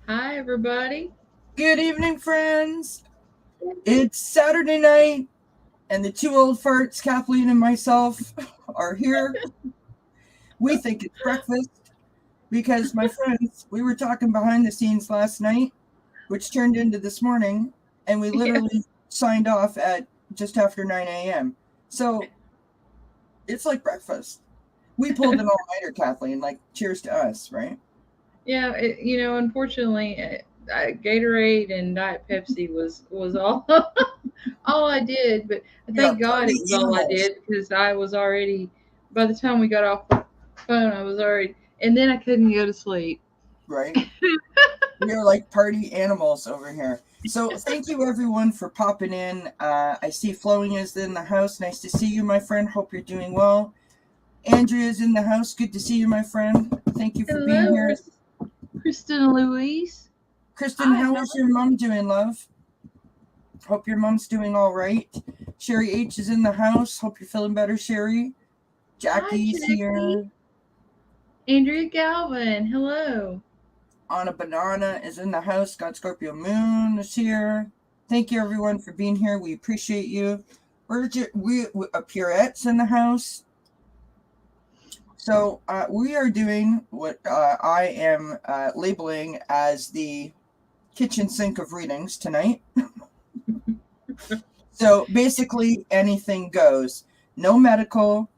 Hi, everybody. Good evening, friends. It's Saturday night, and the two old farts, Kathleen and myself, are here. We think it's breakfast because, my friends, we were talking behind the scenes last night, which turned into this morning, and we literally Yes. signed off at just after 9 a.m. So it's like breakfast. We pulled an all-nighter, Kathleen. Like, cheers to us, right? Yeah, unfortunately, Gatorade and Diet Pepsi was all all I did. But We are thank God it party was all I animals, did because I was already. By the time we got off the phone, I was already, and then I couldn't go to sleep. right? We are like party animals over here. So thank you everyone for popping in. I see Flowing is in the house. Nice to see you, my friend. Hope you're doing well. Andrea's in the house. Good to see you, my friend. Thank you for being Hello, here. Kristen Louise. Kristen, Hi. how is your mom doing, love? Hope your mom's doing all right. Sherry H is in the house. Hope you're feeling better, Sherry. Hi, Jackie's Jackie. here. Andrea Galvin. Hello. Anna Banana is in the house. God Scorpio Moon is here. Thank you everyone for being here. We appreciate you. We Purette's in the house. So we are doing what I am labeling as the kitchen sink of readings tonight. So basically anything goes. No medical,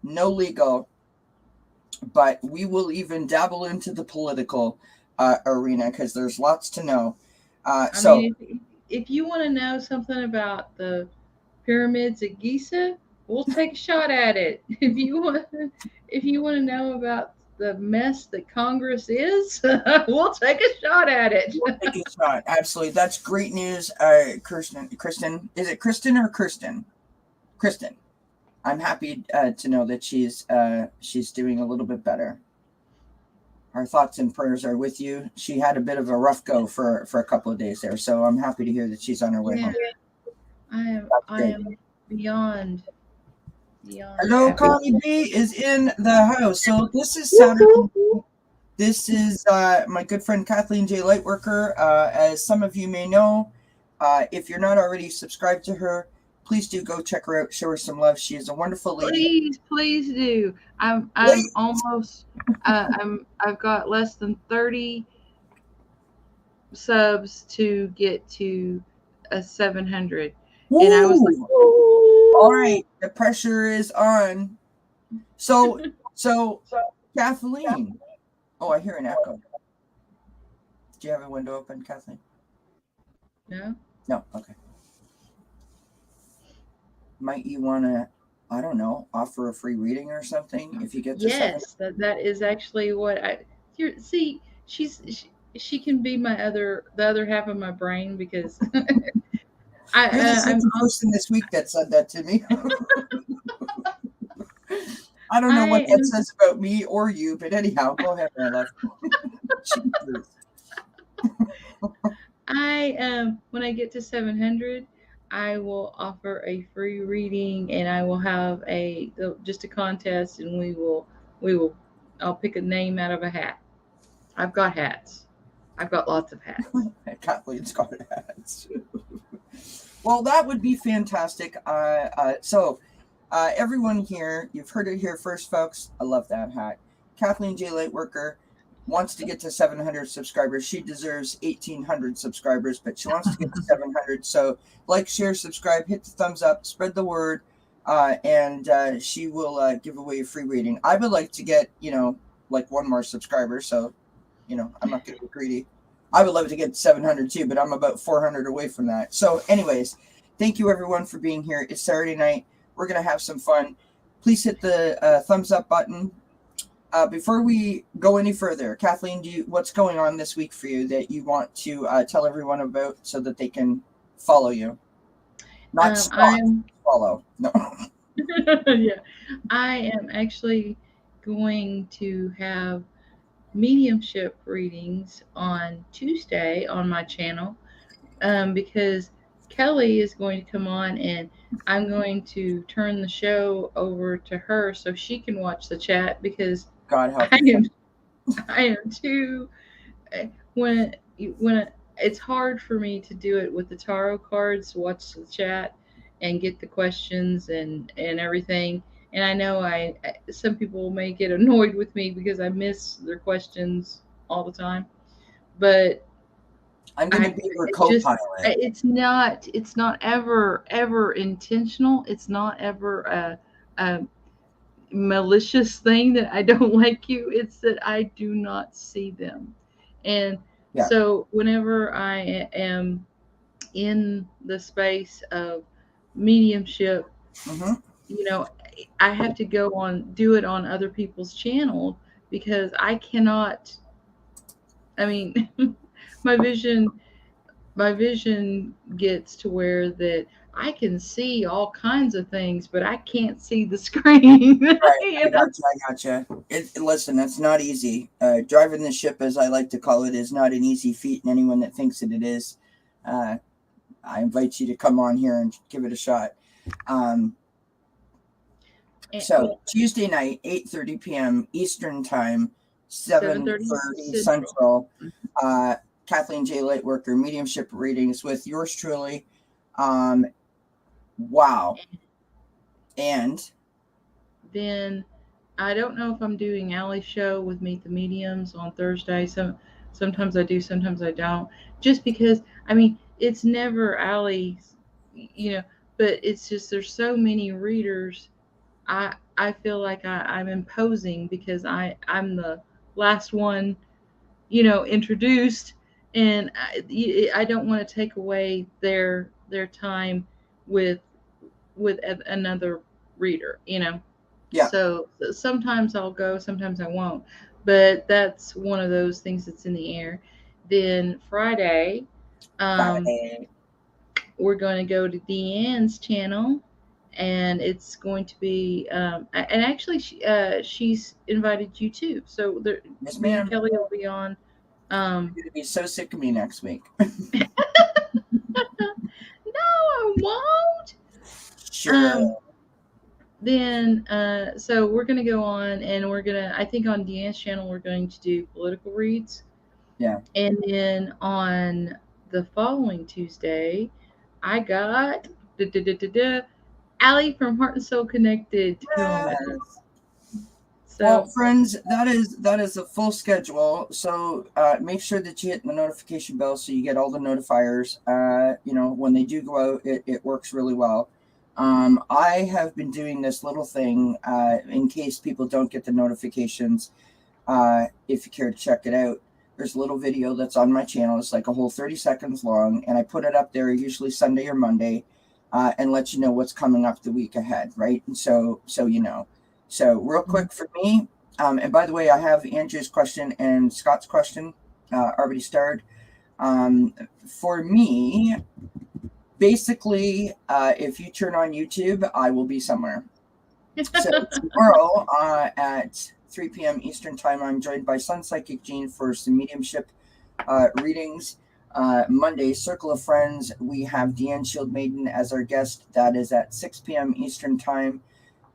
no legal, but we will even dabble into the political arena because there's lots to know. I So mean, if you want to know something about the pyramids at Giza, we'll take a shot at it. If you want to know about the mess that Congress is, we'll take a shot at it. we'll take a shot. Absolutely. That's great news. Kristen, is it Kristen or Kristen? Kristen. I'm happy to know that she's doing a little bit better. Our thoughts and prayers are with you. She had a bit of a rough go for a couple of days there, so I'm happy to hear that she's on her way Yeah, home. That's I great. am beyond Hello, happy. Connie B is in the house. So this is Saturday. This is my good friend Kathleen J. Lightworker. As some of you may know, if you're not already subscribed to her, please do go check her out. Show her some love. She is a wonderful lady. Please do. I'm Wait, almost. I've got less than 30 subs to get to a 700, and I was like, woo! All "Ooh." right, the pressure is on. So, Kathleen. Oh, I hear an echo. Do you have a window open, Kathleen? No. No. Okay. Might you want to, I don't know, offer a free reading or something if you get to seven? Yes, that is actually what I. See, she can be the other half of my brain because You're the I'm second person this week that said that to me. I don't know I what that am says about me or you, but anyhow, go ahead, my love. Jesus. when I get to 700, I will offer a free reading, and I will have just a contest, and we will I'll pick a name out of a hat. I've got hats. I've got lots of hats. Kathleen's got hats. Well, that would be fantastic. Everyone here, you've heard it here first, folks. I love that hat. Kathleen J. Lightworker wants to get to 700 subscribers. She deserves 1,800 subscribers, but she wants to get to 700. So, like, share, subscribe, hit the thumbs up, spread the word, and she will give away a free reading. I would like to get, like one more subscriber. So, I'm not going to be greedy. I would love to get 700 too, but I'm about 400 away from that. So, anyways, thank you everyone for being here. It's Saturday night. We're going to have some fun. Please hit the thumbs up button. Before we go any further, Kathleen, what's going on this week for you that you want to tell everyone about so that they can follow you? Not stalk, follow. No. Yeah, I am actually going to have mediumship readings on Tuesday on my channel, because Kelly is going to come on, and I'm going to turn the show over to her so she can watch the chat because God help I you. am I am too when it's hard for me to do it with the tarot cards, watch the chat and get the questions and everything. And I know some people may get annoyed with me because I miss their questions all the time, but I'm going to I be your it just co-pilot. it's not ever intentional. It's not ever a malicious thing that I don't like you. It's that I do not see them. And Yeah. so whenever I am in the space of mediumship, Mm-hmm. you know, I have to do it on other people's channel because I cannot, I mean, my vision my vision gets to where that I can see all kinds of things, but I can't see the screen. Right. I You know? gotcha. I gotcha. Listen, it's not easy. Driving the ship, as I like to call it, is not an easy feat, and anyone that thinks that it is, I invite you to come on here and give it a shot. So Tuesday night, 8:30 p.m. Eastern Time, 7:30 7:30 Central. Central. Kathleen J. Lightworker mediumship readings with yours truly. Wow. And Then I don't know if I'm doing Allie's show with Meet the Mediums on Thursday. Sometimes I do, sometimes I don't. Just because I mean it's never Allie's, you know, but it's just there's so many readers. I feel like I'm imposing because I'm the last one, introduced, and I don't want to take away their time with another reader. yeah, So sometimes I'll go, sometimes I won't, but that's one of those things that's in the air. Then Friday, um, Friday. we're going to go to Deanne's channel, and it's going to be and actually she's invited you too. So Yes, me and ma'am. Kelly will be on. You're gonna be so sick of me next week. No, I won't. Sure. Um, then so we're gonna go on, and I think on Deanne's channel we're going to do political reads. Yeah. And then on the following Tuesday, I got Allie from Heart and Soul Connected to come on with me. Yes. Well, So friends, that is a full schedule. So make sure that you hit the notification bell so you get all the notifiers. When they do go out, it works really well. I have been doing this little thing in case people don't get the notifications. If you care to check it out, there's a little video that's on my channel. It's like a whole 30 seconds long, and I put it up there usually Sunday or Monday, and let you know what's coming up the week ahead, right? And so you know. So real quick for me, and by the way, I have Andrew's question and Scott's question already started. For me, basically, if you turn on YouTube, I will be somewhere. So tomorrow at 3 p.m. Eastern Time, I'm joined by Sun Psychic Jean for some mediumship readings. Monday, Circle of Friends, we have Deanne Shield Maiden as our guest. That is at 6 p.m. Eastern Time.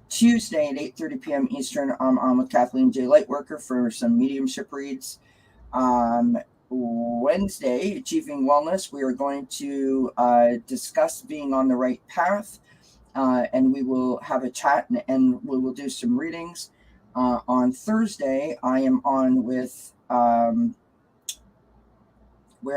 Tuesday at 8:30 p.m. Eastern, I'm on with Kathleen J. Lightworker for some mediumship reads. Wednesday, Achieving Wellness, we are going to discuss being on the right path, and we will have a chat and we will do some readings. On Thursday, I am on with, where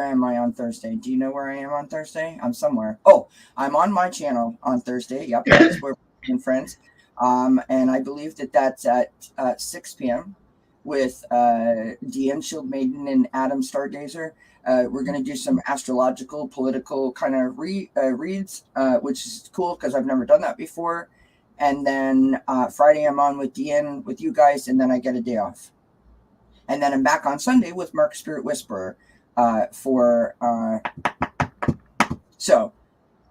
am I on Thursday? Do you know where I am on Thursday? I'm somewhere. Oh, I'm on my channel on Thursday. Yep, that's where we're friends. And I believe that's at 6 p.m. with Deanne Shield Maiden and Adam Stargazer. We're going to do some astrological, political kind of reads, which is cool because I've never done that before. And then Friday, I'm on with Deanne with you guys, and then I get a day off. And then I'm back on Sunday with Mark Spirit Whisperer for. So.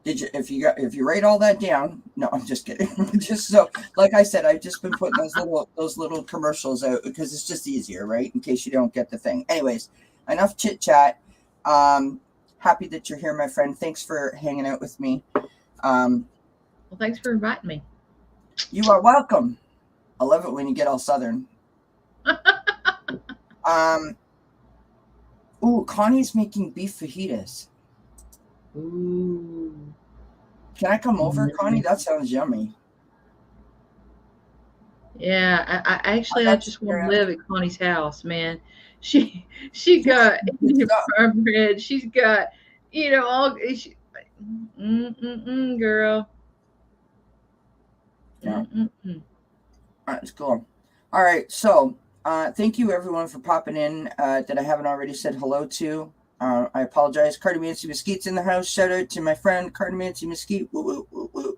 If you write all that down? No, I'm just kidding. Just so, like I said, I've just been putting those little commercials out because it's just easier, right? In case you don't get the thing. Anyways, enough chit chat. Happy that you're here, my friend. Thanks for hanging out with me. Well, thanks for inviting me. You are welcome. I love it when you get all southern. Ooh, Connie's making beef fajitas. Ooh. Can I come over, Nice. Connie? That sounds yummy. Yeah, I actually I That's just want to live at Connie's house, man. She got good Indian stuff. farm bread. She's got, all girl. Yeah, Mm-mm-mm. that's cool. All right, so thank you everyone for popping in that I haven't already said hello to. I apologize. Cardamancy Mesquite's in the house. Shout out to my friend Cardamancy Mesquite. Woo, woo, woo, woo.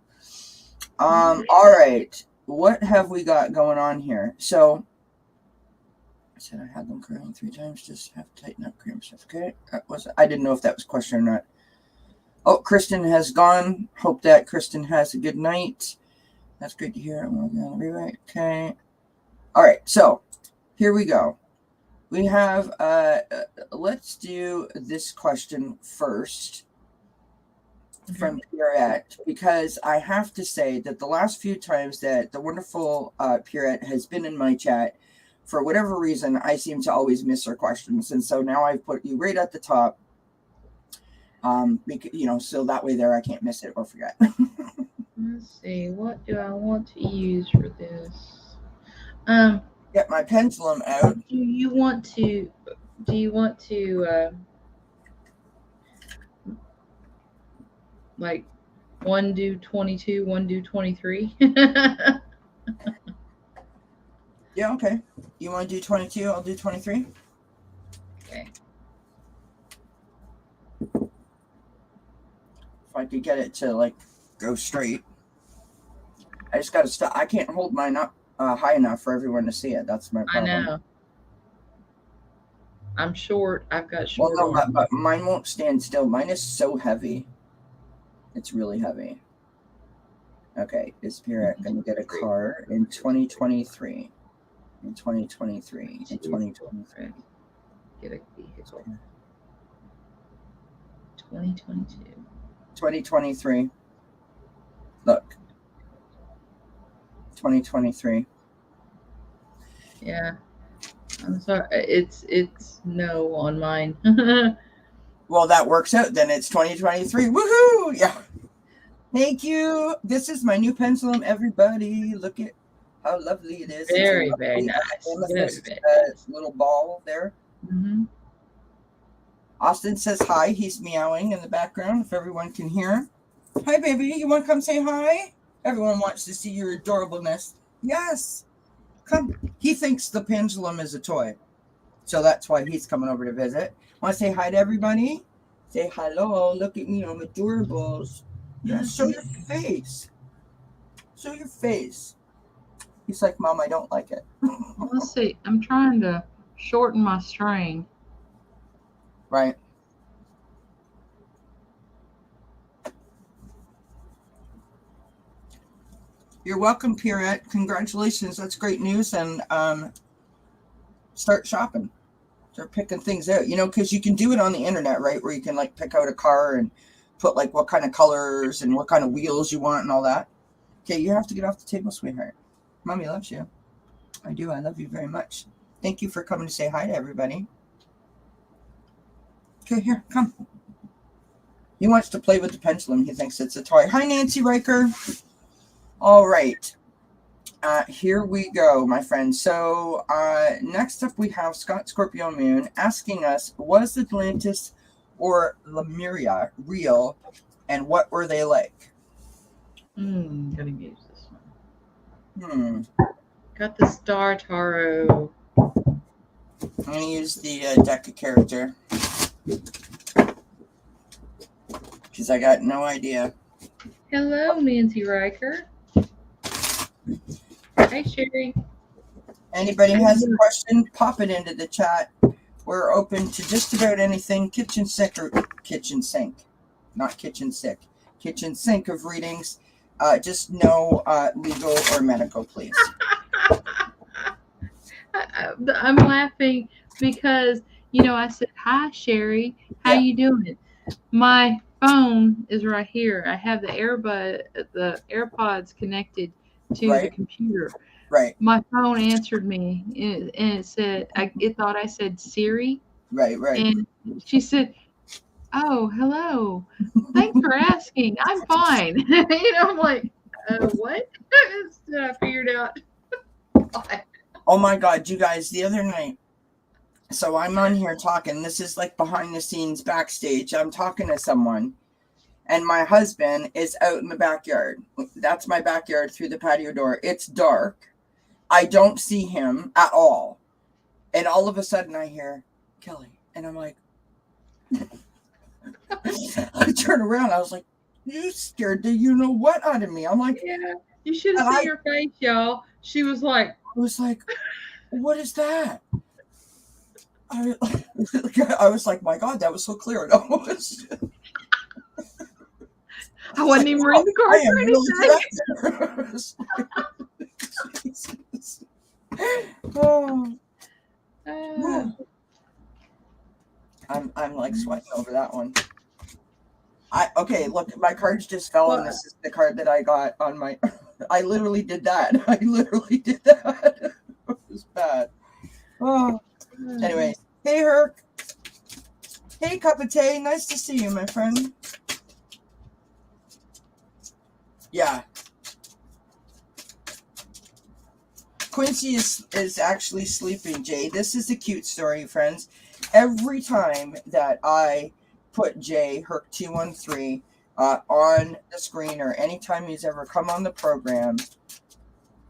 All right. What have we got going on here? So I said I had them curling 3 times. Just have to tighten up cream stuff. Okay. I didn't know if that was a question or not. Oh, Kristen has gone. Hope that Kristen has a good night. That's great to hear. I'm working on the rewrite. Okay. All right. So here we go. We have, let's do this question first from Pierrette, because I have to say that the last few times that the wonderful Pierrette has been in my chat, for whatever reason, I seem to always miss her questions. And so now I've put you right at the top, because, so that way there I can't miss it or forget. Let's see, what do I want to use for this? Get my pendulum out. Do you want to like one do 22, one do 23? Yeah, okay. You want to do 22? I'll do 23. Okay. If I could get it to go straight. I just got to stop. I can't hold mine up high enough for everyone to see it. That's my I problem. know. I'm short. I've got short Well, no, arms. but mine won't stand still. Mine is so heavy. It's really heavy. Okay, is Pierrette going to get a car in 2023? In 2023. In 2023. Get a vehicle. 2022. 2023. Look. 2023. Yeah. I'm sorry. It's no on mine. Well, that works out. Then it's 2023. Woohoo! Yeah. Thank you. This is my new pendulum, everybody. Look at how lovely it is. Very, it's very nice. Amethyst, Very little ball there. Mm-hmm. Austin says hi. He's meowing in the background if everyone can hear. Hi, baby. You want to come say hi? Everyone wants to see your adorableness. Yes. Come. He thinks the pendulum is a toy. So that's why he's coming over to visit. Want to say hi to everybody? Say hello. Look at me. I'm adorables. Yeah, show your face. Show your face. He's like, Mom, I don't like it. Let's see. I'm trying to shorten my string. Right. You're welcome, Pierrette. Congratulations. That's great news. And start shopping. Start picking things out. Because you can do it on the internet, right? Where you can pick out a car and put what kind of colors and what kind of wheels you want and all that. Okay, you have to get off the table, sweetheart. Mommy loves you. I do. I love you very much. Thank you for coming to say hi to everybody. Okay, here, come. He wants to play with the pendulum. He thinks it's a toy. Hi, Nancy Riker. All right. Here we go, my friend. So next up we have Scott Scorpio Moon asking us, was Atlantis or Lemuria real, and what were they like? Gonna use this one. Got the Star Tarot. I'm gonna use the deck of character because I got no idea. Hello, Nancy Riker. Hey, Sherry. Anybody has a question, pop it into the chat. We're open to just about anything, kitchen sink or kitchen sink, not kitchen sick, kitchen sink of readings. Just no legal or medical, please. I'm laughing because, I said, hi, Sherry. How you doing? My phone is right here. I have the AirPods connected to the computer. Right. My phone answered me, and it said, it thought I said Siri. Right. And she said, "Oh, hello. Thanks for asking. I'm fine." I'm like, what? Then I figured out. Oh my God, you guys, the other night, so I'm on here talking. This is like behind the scenes backstage. I'm talking to someone, and my husband is out in the backyard. That's my backyard through the patio door. It's dark. I don't see him at all. And all of a sudden I hear Kelly. And I'm like, I turn around. I was like, you scared the you know what out of me. I'm like, Yeah, you should have seen her face, y'all. She was like, I was like, what is that? I was like, my God, that was so clear. I wasn't even reading the cards or anything. Oh. I'm like sweating over that one. Okay, look, my cards just fell, and this is the card that I got on my. I literally did that. It was bad. Oh. Anyway, hey Herc. Hey Cup of Tea. Nice to see you, my friend. Yeah. Quincy is actually sleeping, Jay. This is a cute story, friends. Every time that I put Jay, Herc 213, on the screen, or anytime he's ever come on the program,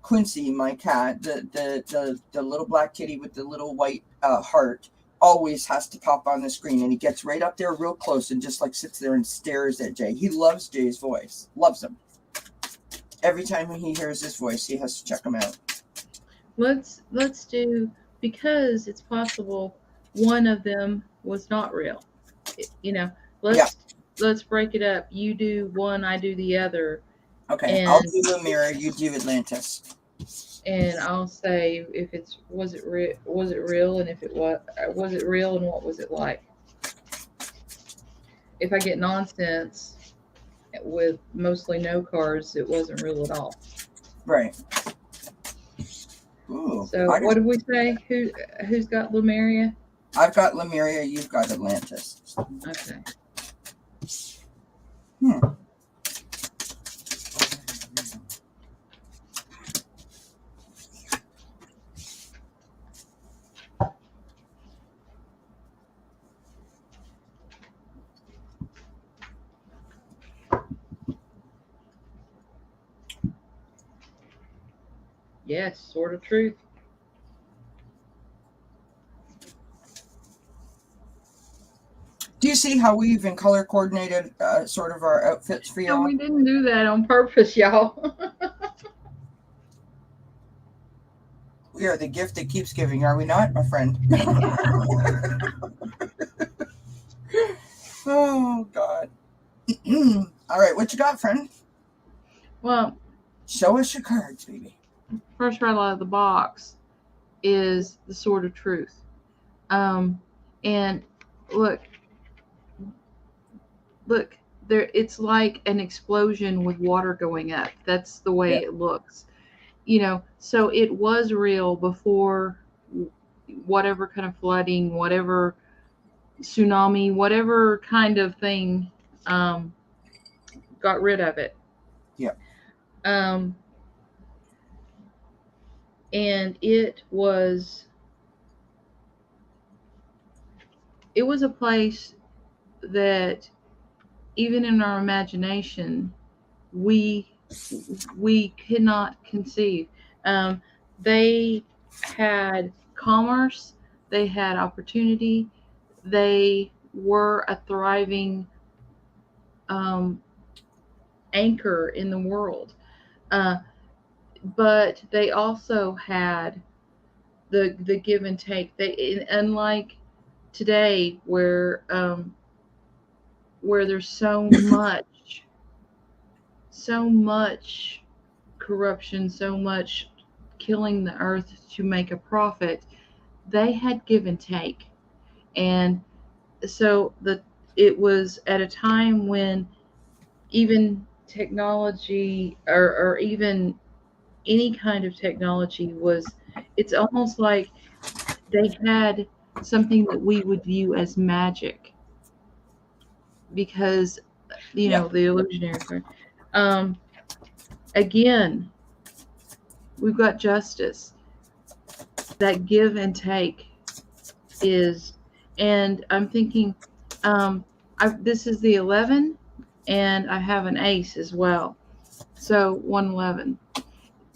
Quincy, my cat, the little black kitty with the little white heart, always has to pop on the screen, and he gets right up there real close and just like sits there and stares at Jay. He loves Jay's voice. Loves him. Every time he hears his voice, he has to check him out. Let's do, because it's possible one of them was not real. Let's break it up. You do one, I do the other. Okay, I'll do the mirror, you do Atlantis. And I'll say if was it real, and if it was it real, and what was it like? If I get nonsense with mostly no cards, it wasn't real at all. Right. Ooh, so what did we say? Who's got Lemuria? I've got Lemuria, you've got Atlantis. Okay. Yes, Sword of Truth. Do you see how we even color coordinated sort of our outfits for y'all? No, we didn't do that on purpose, y'all. We are the gift that keeps giving, are we not, my friend? Oh, God. All right, what you got, friend? Well, show us your cards, baby. First right out of the box is the Sword of Truth. And look, there, it's like an explosion with water going up. That's the way it looks. So it was real before whatever kind of flooding, whatever tsunami, whatever kind of thing got rid of it. Yeah. And it was a place that even in our imagination we could not conceive. They had commerce, they had opportunity, they were a thriving anchor in the world, but they also had the give and take. They, unlike today, where there's so much corruption, so much killing the earth to make a profit, they had give and take. And so it was at a time when even technology, or even any kind of technology, it's almost like they had something that we would view as magic, because Yeah. the illusionary card. Um, Again, we've got justice. That give and take is, and I'm thinking, this is the 11, and I have an ace as well. So 111.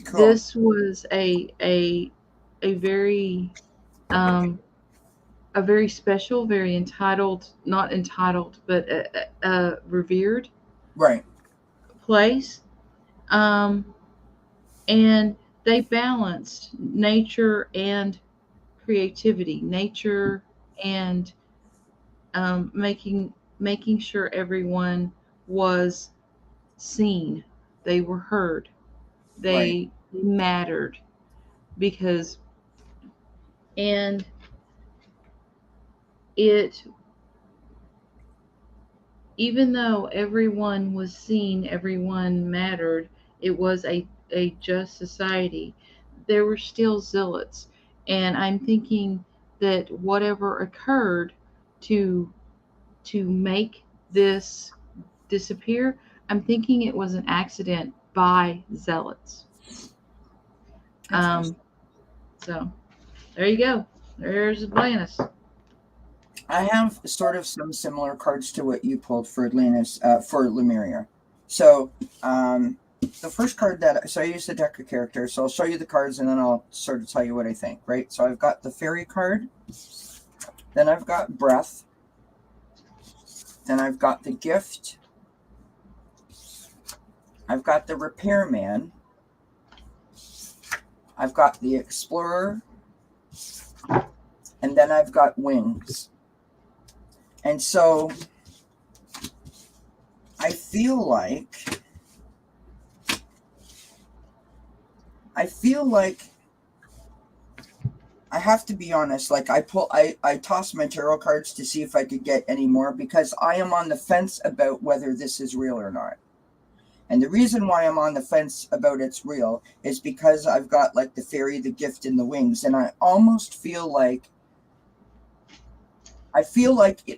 Cool. This was a very um, a very special, very entitled, not entitled, but a revered Right. place. Um, and they balanced nature and creativity, nature and making sure everyone was seen, they were heard, Right. they mattered, because and it even though everyone was seen, everyone mattered, it was a just society, there were still zealots. And I'm thinking that whatever occurred to make this disappear, I'm thinking it was an accident by zealots. Interesting. Um, so there you go. There's Atlantis. I have sort of some similar cards to what you pulled for Atlantis, for Lemuria. So, the first card so I used the deck of characters, so I'll show you the cards and then I'll sort of tell you what I think, right? So I've got the fairy card, then I've got breath, then I've got the gift, I've got the repairman, I've got the explorer, and then I've got wings. And so I feel like I have to be honest, like I tossed my tarot cards to see if I could get any more, because I am on the fence about whether this is real or not. And the reason why I'm on the fence about it's real is because I've got like the fairy, the gift, and the wings, and I almost feel like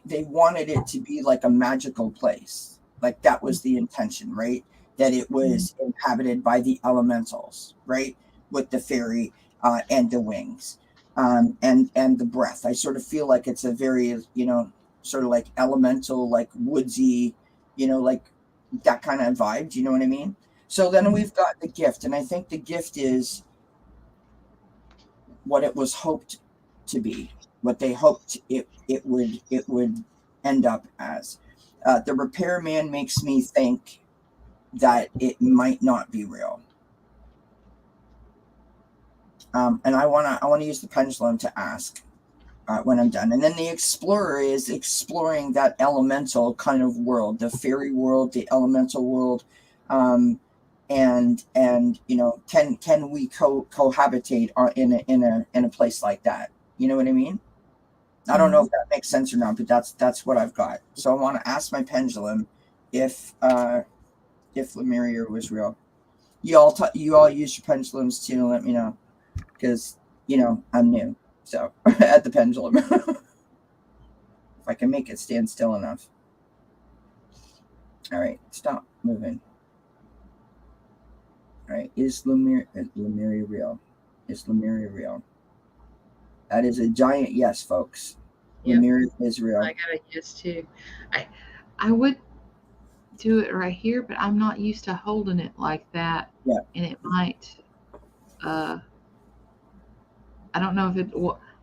they wanted it to be like a magical place. Like that was the intention, right? That it was inhabited by the elementals, right? With the fairy and the wings and the breath. I sort of feel like it's a very, sort of like elemental, like woodsy, like that kind of vibe. Do you know what I mean? So then we've got the gift, and I think the gift is what it was hoped to be, what they hoped it would end up as. The repairman makes me think that it might not be real. And I wanna use the pendulum to ask when I'm done. And then the explorer is exploring that elemental kind of world, the fairy world, the elemental world, and can we cohabitate in a place like that? You know what I mean? I don't know if that makes sense or not, but that's what I've got. So I want to ask my pendulum if Lemuria was real. You all use your pendulums too. Let me know, because I'm new, so at the pendulum. If I can make it stand still enough. All right, stop moving. All right, is Lemuria real? Is Lemuria real? That is a giant yes, folks. Yep. Lemuria is real. I got a yes too. I would do it right here, but I'm not used to holding it like that. Yeah. And it might. I don't know if it.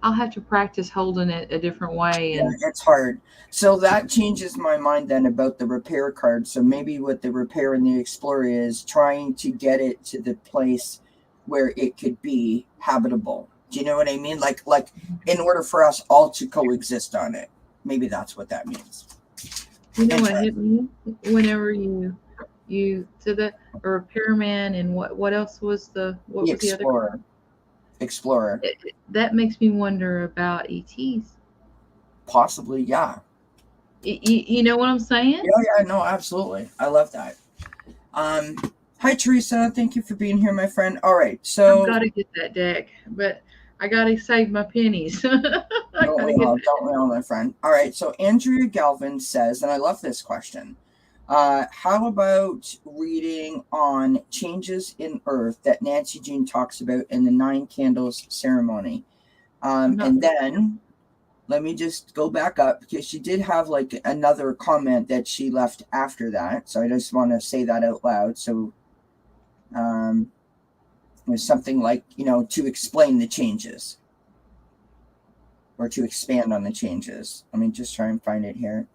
I'll have to practice holding it a different way. And yeah, it's hard. So that changes my mind then about the repair card. So maybe what the repair and the explorer is trying to get it to the place where it could be habitable. Do you know what I mean? Like in order for us all to coexist on it. Maybe that's what that means. You know what hit me whenever you said that, a repairman, and what else was the explorer? Other explorer. That makes me wonder about ETs. Possibly, yeah. You know what I'm saying? Yeah, no, absolutely. I love that. Hi Teresa, thank you for being here, my friend. All right, so I've got to get that deck, but I gotta save my pennies. I Don't gotta we get all? that. Don't we all, my friend? All right. So Andrea Galvin says, and I love this question. How about reading on changes in Earth that Nancy Jean talks about in the Nine Candles ceremony? I'm not. And then let me just go back up because she did have like another comment that she left after that. So I just want to say that out loud. So it was something like, to explain the changes or to expand on the changes. Let me just try and find it here.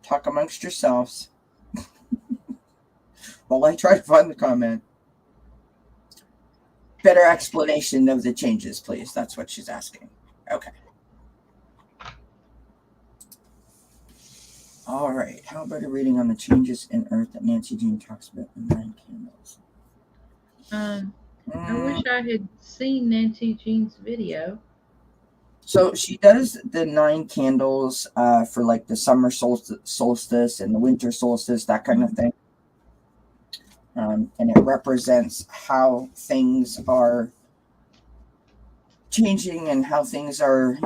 Talk amongst yourselves while I try to find the comment. Better explanation of the changes, please. That's what she's asking. Okay. All right. How about a reading on the changes in Earth that Nancy Jean talks about in Nine Candles? I wish I had seen Nancy Jean's video. So she does the Nine Candles for like the summer solstice and the winter solstice, that kind of thing. And it represents how things are changing and how things are,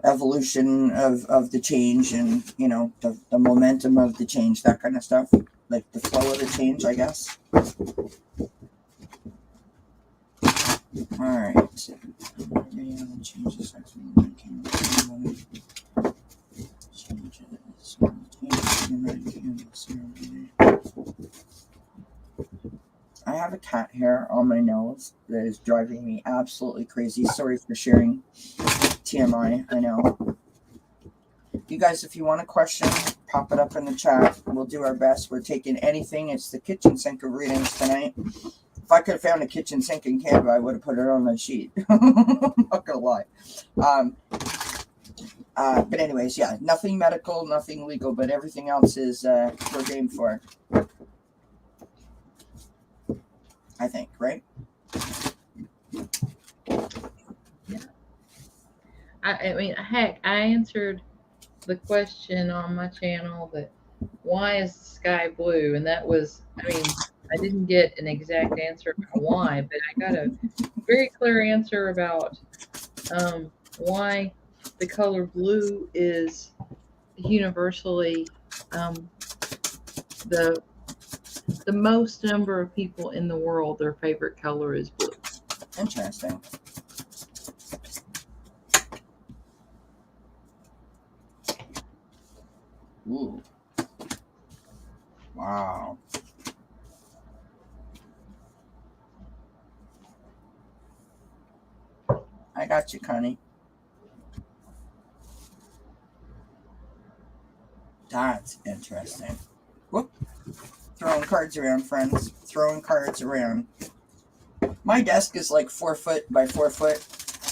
evolution of the change and, the momentum of the change, that kind of stuff. Like the flow of the change, I guess. All right. Changes. I have a cat hair on my nose that is driving me absolutely crazy. Sorry for sharing TMI. I know. You guys, if you want a question, pop it up in the chat. We'll do our best. We're taking anything. It's the kitchen sink of readings tonight. If I could have found a kitchen sink in Canada, I would have put it on the sheet. I'm not gonna lie. But anyways, yeah, nothing medical, nothing legal, but everything else is we're game for. I think, right? Yeah. I mean, heck, I answered the question on my channel that why is the sky blue? And that was, I mean, I didn't get an exact answer about why, but I got a very clear answer about why the color blue is universally the the most number of people in the world, their favorite color is blue. Interesting. Ooh. Wow. I got you, Connie. That's interesting. Whoop. Throwing cards around, friends. Throwing cards around. My desk is like 4 foot by 4 foot.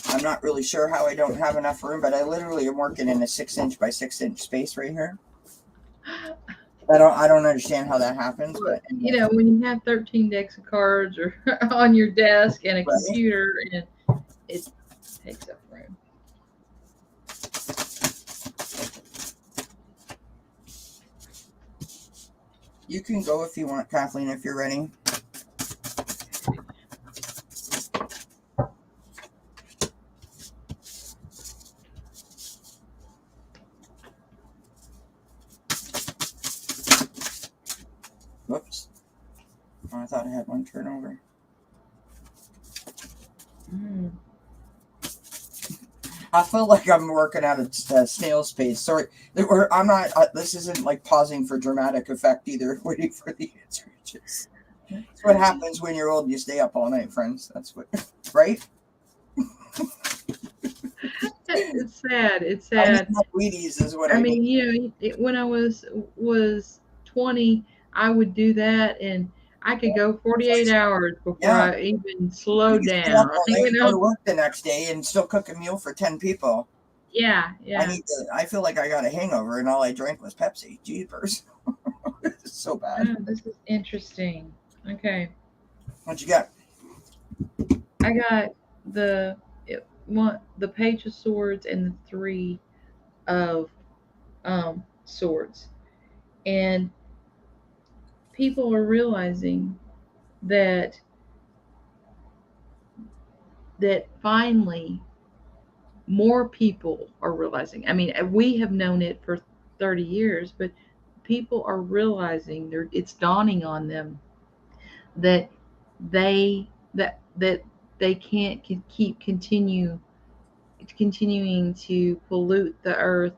I'm not really sure how I don't have enough room, but I literally am working in a 6-inch by 6-inch space right here. I don't understand how that happens, but anyway. You know, when you have 13 decks of cards or on your desk and a computer, and it takes up room. You can go if you want, Kathleen, if you're ready. Whoops. Oh, I thought I had one turnover. I feel like I'm working at a snail's pace. Sorry, I'm not. This isn't like pausing for dramatic effect either. Waiting for the answer. That's what happens when you're old and you stay up all night, friends. That's what, right? It's sad. It's sad. Wheaties is what I mean, you know, when I was 20, I would do that, and I could go 48 hours before I even slowed down. You know, go to work the next day and still cook a meal for 10 people. Yeah. I feel like I got a hangover and all I drank was Pepsi. Jeepers. It's so bad. Oh, this is interesting. Okay. What'd you get? I got the Page of Swords and the Three of Swords, and people are realizing that that finally more people are realizing. I mean, we have known it for 30 years, but people are realizing it's dawning on them that they that they can't keep continuing to pollute the earth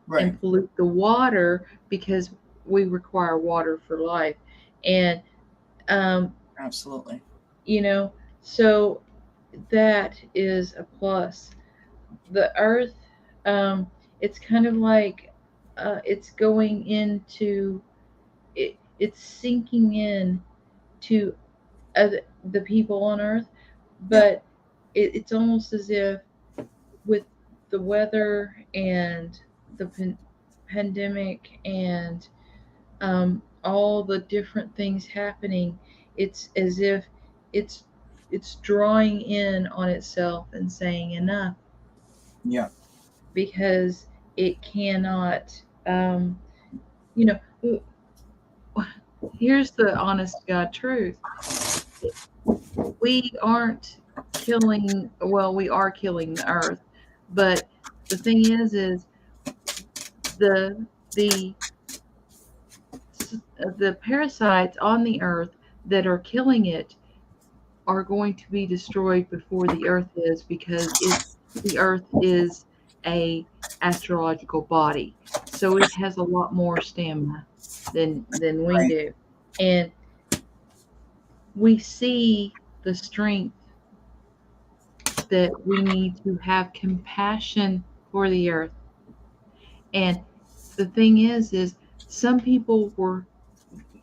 Right. and pollute the water, because we require water for life. And um, Absolutely. you know, so that is a plus. The earth, um, it's kind of like it's going into it's sinking in to other, the people on earth, Yeah. but it's almost as if with the weather and the pandemic and all the different things happening, it's as if it's it's drawing in on itself and saying enough, Yeah. because it cannot. Um, you know, here's the honest to God truth: we aren't killing. Well, we are killing the earth, but the thing is the the the parasites on the earth that are killing it are going to be destroyed before the earth is, because the earth is a astrological body, so it has a lot more stamina than we Right. do. And we see the strength that we need to have compassion for the earth. And the thing is some people were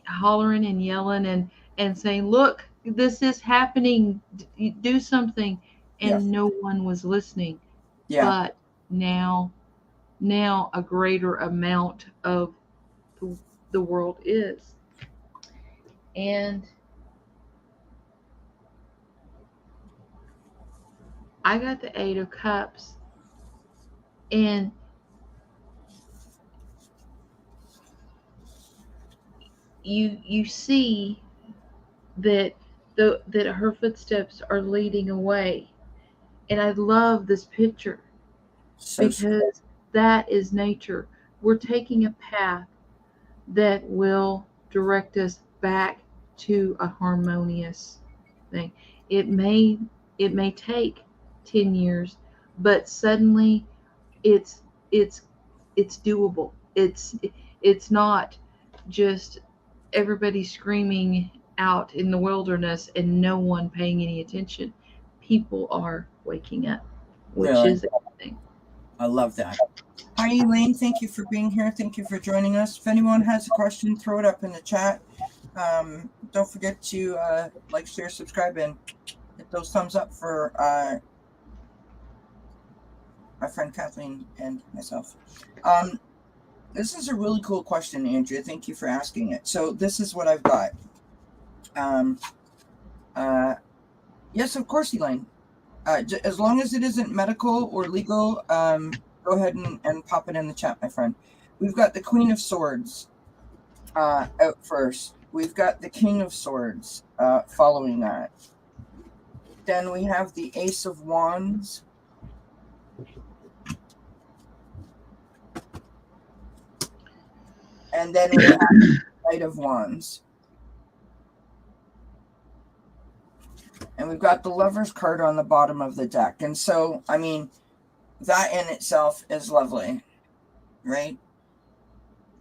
hollering and yelling and saying, "Look, this is happening. Do something," Yeah. and no one was listening. Yeah. But now, now a greater amount of the, the world is, and I got the Eight of Cups, and you see that that her footsteps are leading away, and I love this picture So because that is nature. We're taking a path that will direct us back to a harmonious thing. It may it may take 10 years, but suddenly it's it's it's doable. It's not just everybody screaming out in the wilderness and no one paying any attention. People are waking up, which really, is everything. I love that. Hi, Elaine. Thank you for being here. Thank you for joining us. If anyone has a question, throw it up in the chat. Don't forget to like, share, subscribe, and hit those thumbs up for my friend Kathleen and myself. This is a really cool question, Andrea. Thank you for asking it. So this is what I've got. Yes, of course, Elaine. As long as it isn't medical or legal, go ahead and pop it in the chat, my friend. We've got the Queen of Swords out first. We've got the King of Swords following that. Then we have the Ace of Wands. And then we have the Knight of Wands. And we've got the Lover's card on the bottom of the deck. And so, I mean, that in itself is lovely, right?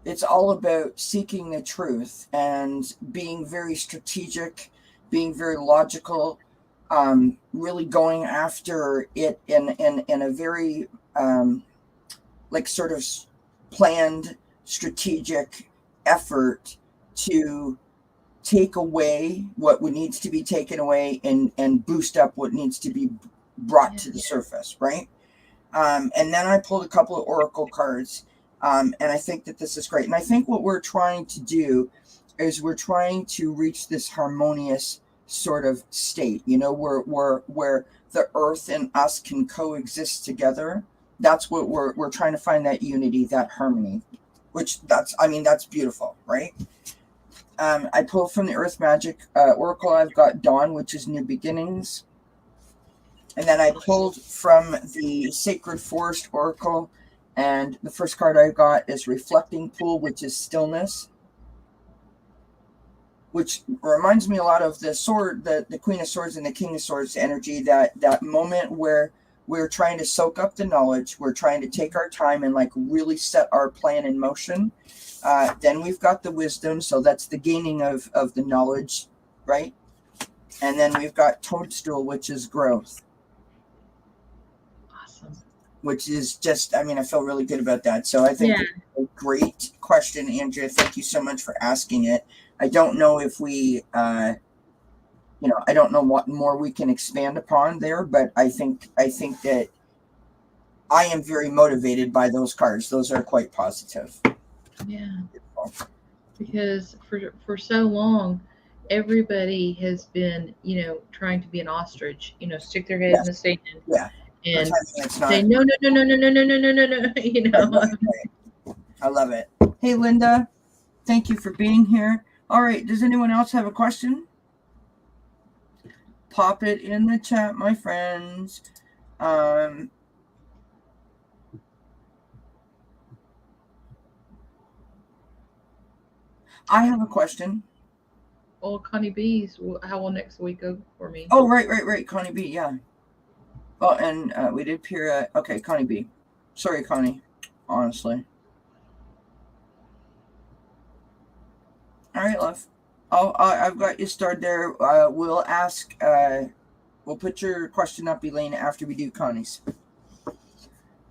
It's all about seeking the truth and being very strategic, being very logical, really going after it in a very like sort of planned, strategic effort to take away what needs to be taken away and boost up what needs to be brought to the surface, right? And then I pulled a couple of oracle cards, and I think that this is great. And I think what we're trying to do is we're trying to reach this harmonious sort of state, you know, where the earth and us can coexist together. That's what we're trying to find, that unity, that harmony, which that's beautiful, right? I pulled from the Earth Magic Oracle. I've got Dawn, which is new beginnings. And then I pulled from the Sacred Forest Oracle, and the first card I got is Reflecting Pool, which is stillness, which reminds me a lot of the sword, the Queen of Swords and the King of Swords energy, that moment where we're trying to soak up the knowledge, we're trying to take our time and like really set our plan in motion. Then we've got the wisdom, so that's the gaining of the knowledge, right? And then we've got Toadstool, which is growth. Awesome. Which is just, I mean, I feel really good about that. So I think it's a great question, Andrea. Thank you so much for asking it. I don't know if we, I don't know what more we can expand upon there, but I think that I am very motivated by those cards. Those are quite positive. Yeah. Because for so long, everybody has been, trying to be an ostrich, stick their head in the sand. Yeah. And say no. I love it. Hey, Linda, thank you for being here. All right, does anyone else have a question? Pop it in the chat, my friends. I have a question. Oh, Connie B's. How will next week go for me? Oh, right. Connie B, yeah. Oh, and we did Pira. Okay, Connie B. Sorry, Connie. Honestly. All right, love. I've got you started there. We'll ask. We'll put your question up, Elaine, after we do Connie's.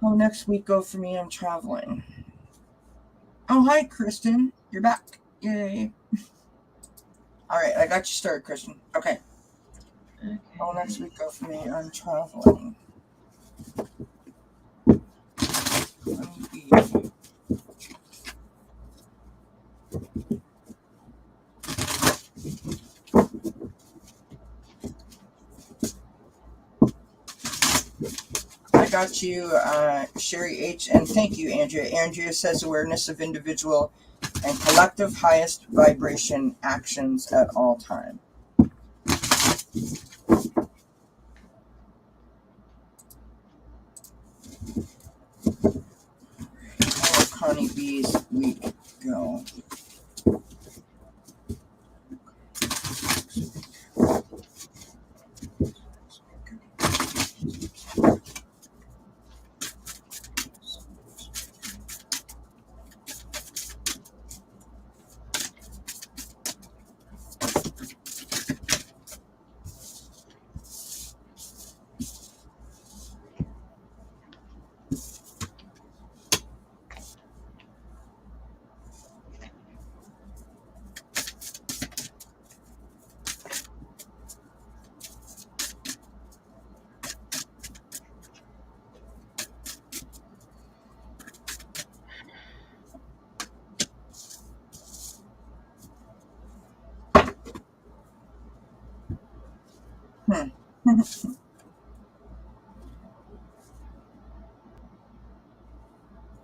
Oh, next week go for me. I'm traveling. Oh, hi, Kristen. You're back. Yay. All right, I got you started, Kristen. Okay. Oh, next week go for me. I'm traveling. I got you, Sherry H. And thank you, Andrea. Andrea says awareness of individual and collective highest vibration actions at all time. Oh, Connie B's week go.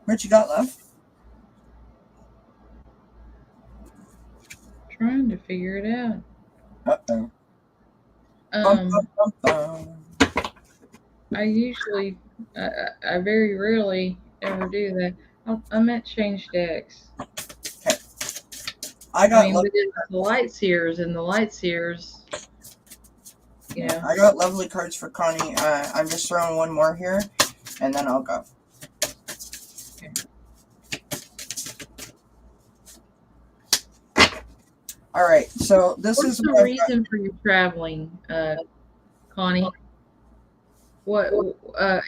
What you got left? Trying to figure it out. I usually, I very rarely ever do that. I'm at change decks. Okay. I mean, but it's the light seers, and the light seers, I got lovely cards for Connie. I'm just throwing one more here, and then I'll go. Okay. All right, so What's is the reason for your traveling, Connie? What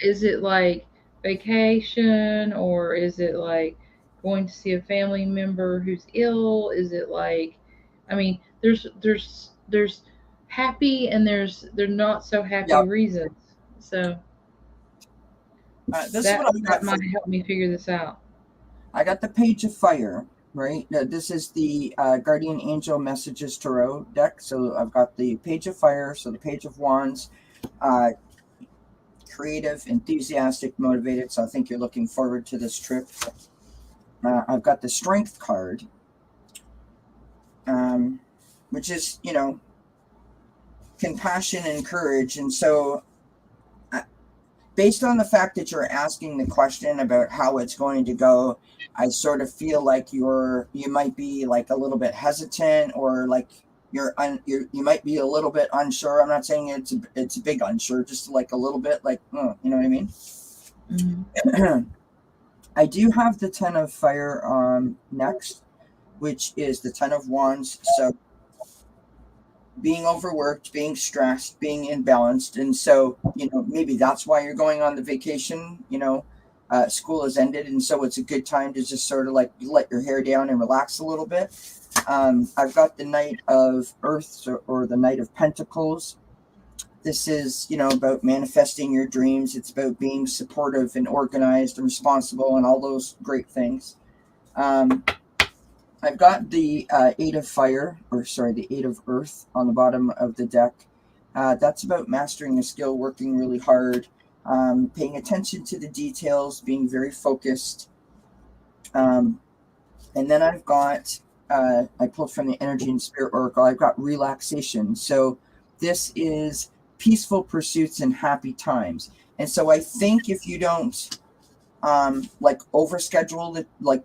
is it, like vacation, or is it like going to see a family member who's ill? Is it like, I mean, there's happy and there's not so happy reasons. So that might help me figure this out. I got the Page of Fire, right? This is the Guardian Angel Messages Tarot deck. So I've got the Page of Fire, so the Page of Wands, creative, enthusiastic, motivated. So I think you're looking forward to this trip. I've got the Strength card, which is, compassion and courage. And so based on the fact that you're asking the question about how it's going to go, I sort of feel like you might be like a little bit hesitant, or like you might be a little bit unsure. I'm not saying it's a big unsure, just like a little bit like, you know what I mean? Mm-hmm. I do have the 10 of fire next, which is the 10 of wands. So being overworked, being stressed, being imbalanced. And so, maybe that's why you're going on the vacation. School has ended. And so it's a good time to just sort of like let your hair down and relax a little bit. I've got the Knight of Earth, or the Knight of Pentacles. This is, about manifesting your dreams. It's about being supportive and organized and responsible and all those great things. I've got the Eight of Fire, the Eight of Earth on the bottom of the deck. That's about mastering a skill, working really hard, paying attention to the details, being very focused. And then I've got, I pulled from the Energy and Spirit Oracle, I've got relaxation. So this is peaceful pursuits and happy times. And so I think if you don't like overschedule it, like,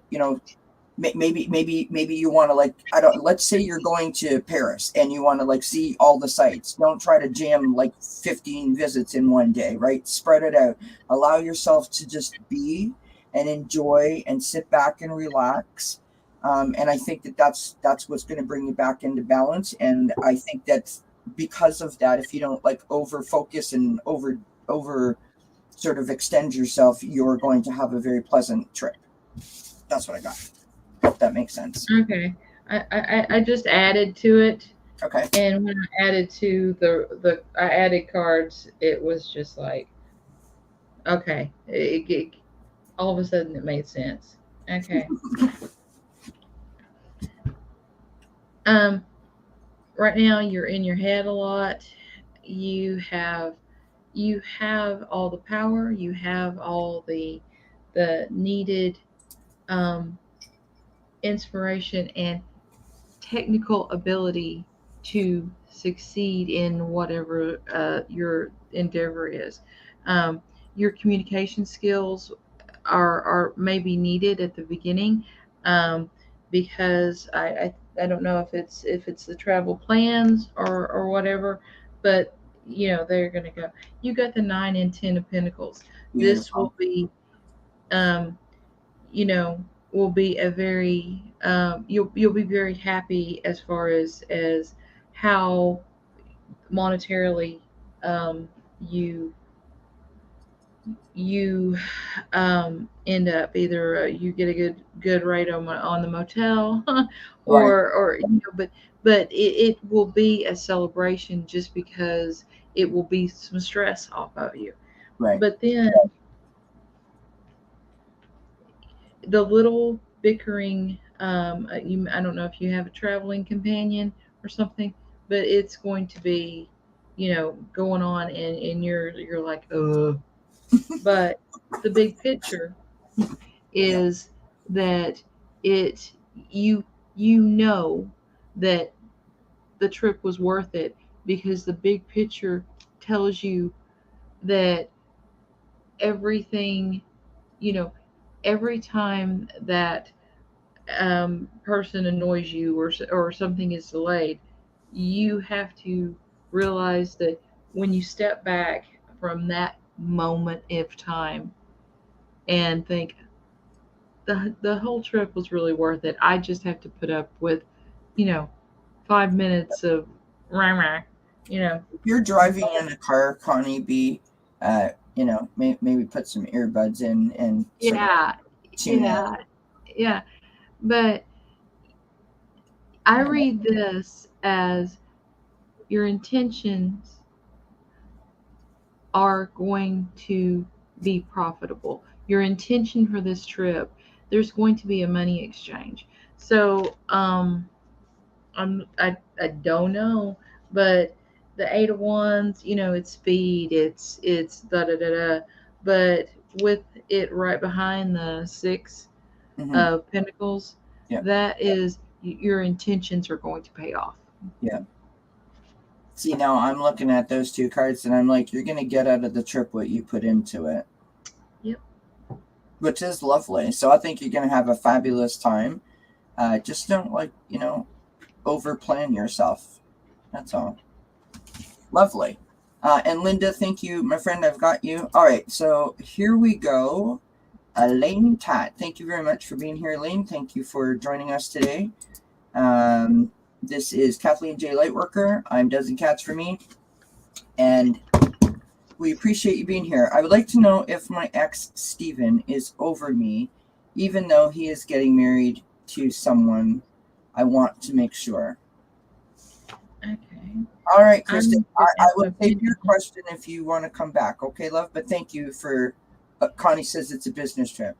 maybe you want to, like, let's say you're going to Paris and you want to like see all the sites. Don't try to jam like 15 visits in one day, right? Spread it out. Allow yourself to just be and enjoy and sit back and relax. And I think that's what's going to bring you back into balance. And I think that because of that, if you don't like over focus and over sort of extend yourself, you're going to have a very pleasant trip. That's what I got. Hope that makes sense. Okay. I just added to it, Okay. and when I added to I added cards, it was just like, okay, all of a sudden it made sense. Okay. Um, right now you're in your head a lot. You have you have all the power. You have all the needed um, inspiration and technical ability to succeed in whatever your endeavor is. Um, your communication skills are maybe needed at the beginning, because I don't know if it's the travel plans or whatever, but they're gonna go. You got the 9 and 10 of Pentacles. This Beautiful. will be um, you know will be a very you'll be very happy as far as how monetarily um, you you end up either you get a good rate on the motel Right. or but it will be a celebration just because it will be some stress off of you. Right. But then the little bickering, I don't know if you have a traveling companion or something, but it's going to be going on, and you're like, but the big picture Yeah. is that it you you know that the trip was worth it, because the big picture tells you that everything, you know every time that person annoys you, or something is delayed, you have to realize that when you step back from that moment of time and think the whole trip was really worth it. I just have to put up with, you know, 5 minutes of rah rah, you know. If you're driving in a car, Connie B, maybe put some earbuds in and sort of Yeah, tune out. yeah, yeah. But I read this as your intentions are going to be profitable. Your intention for this trip, there's going to be a money exchange. So, I don't know, but the 8 of Wands, it's speed, it's da da da da, but with it right behind the 6 Mm-hmm. of Pentacles, Yeah. that is your intentions are going to pay off. Yeah. See, now I'm looking at those two cards and I'm like, you're going to get out of the trip what you put into it. Yep. Which is lovely. So I think you're going to have a fabulous time. Just don't, like, over plan yourself. That's all. Lovely. And Linda, thank you, my friend. I've got you. All right. So here we go. Elaine Tat. Thank you very much for being here, Elaine. Thank you for joining us today. This is Kathleen J. Lightworker. I'm dzncats for me. And we appreciate you being here. I would like to know if my ex, Stephen, is over me, even though he is getting married to someone. I want to make sure. Okay. All right, Kristen. I will take your question if you want to come back. Okay, love? But thank you for... Connie says it's a business trip.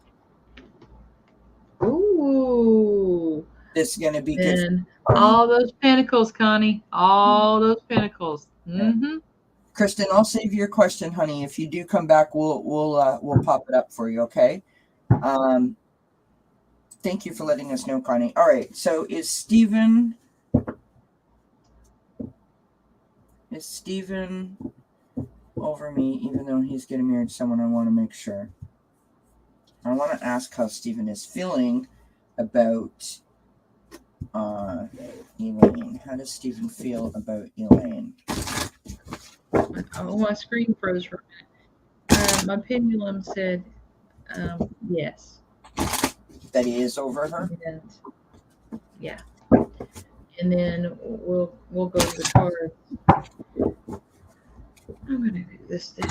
Ooh. This is going to be good. And all those pentacles, Connie. All those pentacles. Mm-hmm. Kristen, I'll save your question, honey. If you do come back, we'll pop it up for you, okay? Thank you for letting us know, Connie. All right, so is Stephen over me, even though he's getting married to someone? I want to make sure. I want to ask how Stephen is feeling about Elaine. How does Stephen feel about Elaine? Oh, my screen froze for a minute. My pendulum said yes. That he is over her? And, yeah. And then we'll go to the cards. I'm going to do this thing.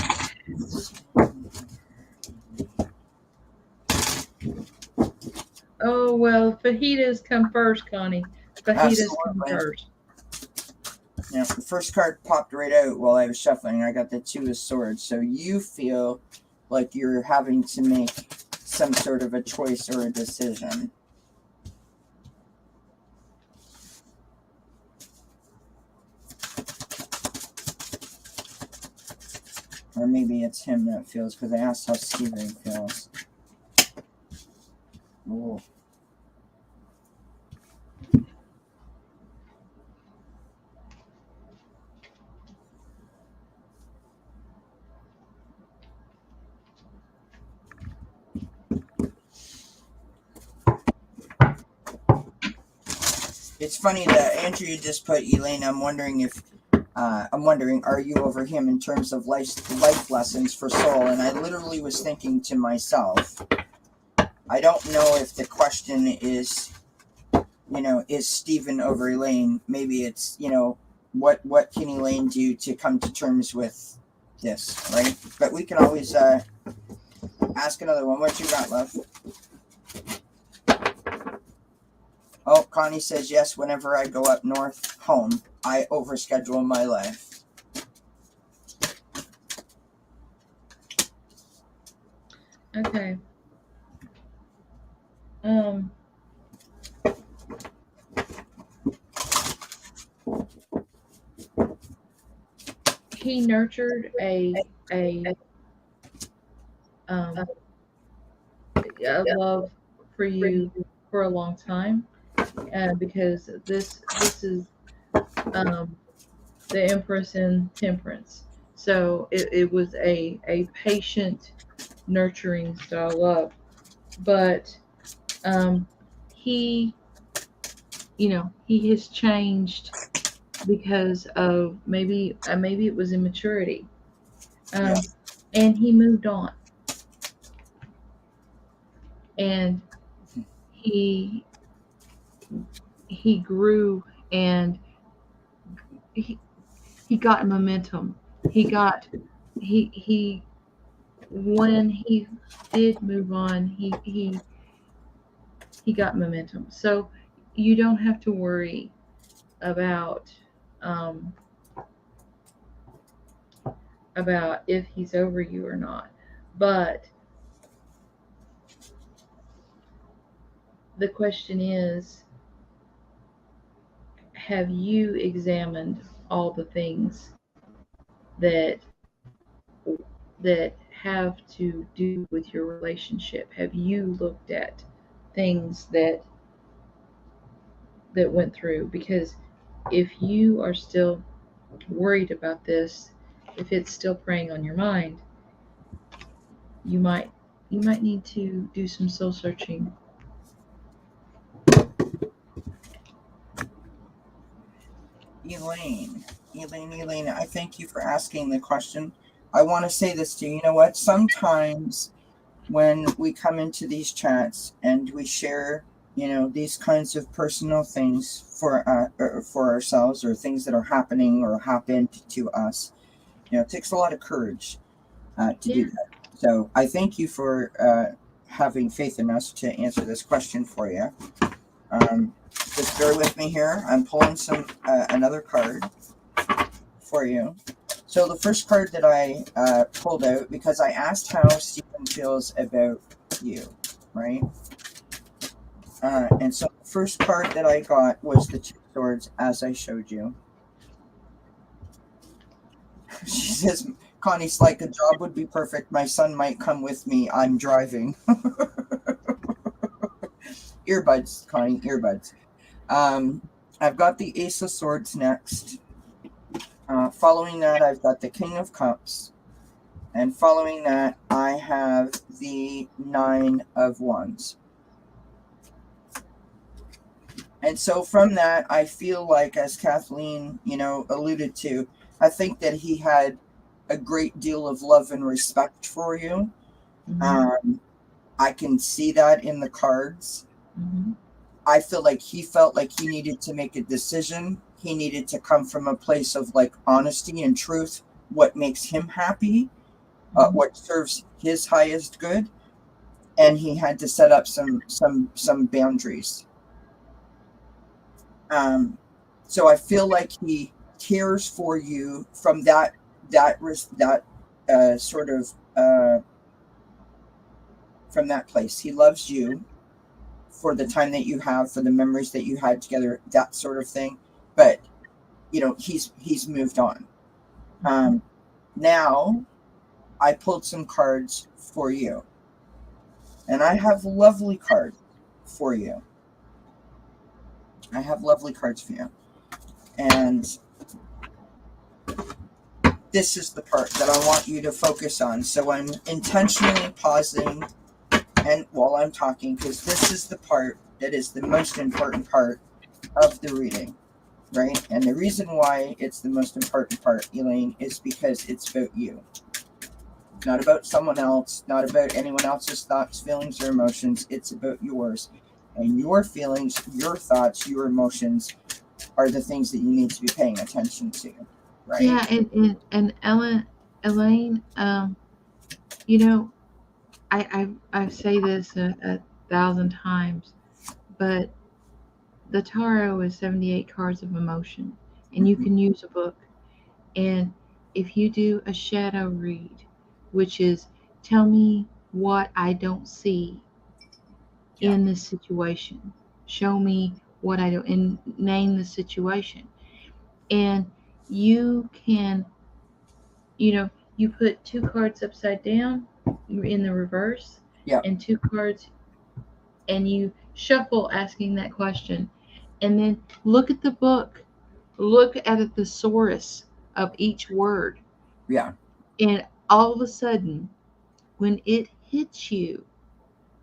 Oh, well, fajitas come first, Connie. Fajitas come first. Yeah, the first card popped right out while I was shuffling. I got the Two of Swords. So you feel like you're having to make some sort of a choice or a decision. Or maybe it's him that feels, because I asked how Stephen feels. Ooh. It's funny that Andrea just put, Elaine, I'm wondering, are you over him in terms of life lessons for soul? And I literally was thinking to myself, I don't know if the question is, is Stephen over Elaine? Maybe it's, what can Elaine do to come to terms with this, right? But we can always ask another one. What you got, love? Oh, Connie says yes. Whenever I go up north home, I overschedule my life. Okay. He nurtured a love for you for a long time, because this is the Empress in Temperance. So it was a patient, nurturing style love. But he he has changed because of maybe it was immaturity, and he moved on, and he grew, and he got momentum. He when he did move on, he got momentum. So you don't have to worry about if he's over you or not. But the question is, have you examined all the things that have to do with your relationship? Have you looked at things that went through? Because if you are still worried about this, if it's still preying on your mind, you might need to do some soul searching. Elaine, I thank you for asking the question. I want to say this to you. You know what? Sometimes when we come into these chats and we share, these kinds of personal things for ourselves, or things that are happening or happened to us, it takes a lot of courage to do that. So I thank you for having faith in us to answer this question for you. Just bear with me here. I'm pulling another card for you. So the first card that I pulled out, because I asked how Stephen feels about you, right? And so the first card that I got was the Two Swords, as I showed you. She says, Connie's like, a job would be perfect. My son might come with me. I'm driving. Earbuds, Connie, earbuds. I've got the Ace of Swords next. Following that, I've got the King of Cups. And following that, I have the Nine of Wands. And so from that, I feel like, as Kathleen, alluded to, I think that he had a great deal of love and respect for you. Mm-hmm. I can see that in the cards. Mm-hmm. I feel like he felt like he needed to make a decision. He needed to come from a place of like honesty and truth, what makes him happy, what serves his highest good, and he had to set up some boundaries. So I feel like he cares for you from that sort of from that place. He loves you for the time that you have, for the memories that you had together, that sort of thing. But he's moved on. Now I pulled some cards for you, and I have lovely cards for you. And this is the part that I want you to focus on. So I'm intentionally pausing and while I'm talking, because this is the part that is the most important part of the reading, right? And the reason why it's the most important part, Elaine, is because it's about you. Not about someone else, not about anyone else's thoughts, feelings, or emotions. It's about yours. And your feelings, your thoughts, your emotions are the things that you need to be paying attention to, right? Yeah, and Elaine, I say this a thousand times, but the tarot is 78 cards of emotion, and you can use a book. And if you do a shadow read, which is tell me what I don't see in this situation, show me what I don't, and name the situation, and you can, you put two cards upside down in the reverse, and two cards, and you shuffle asking that question, and then look at the book, look at the thesaurus of each word. Yeah. And all of a sudden, when it hits you,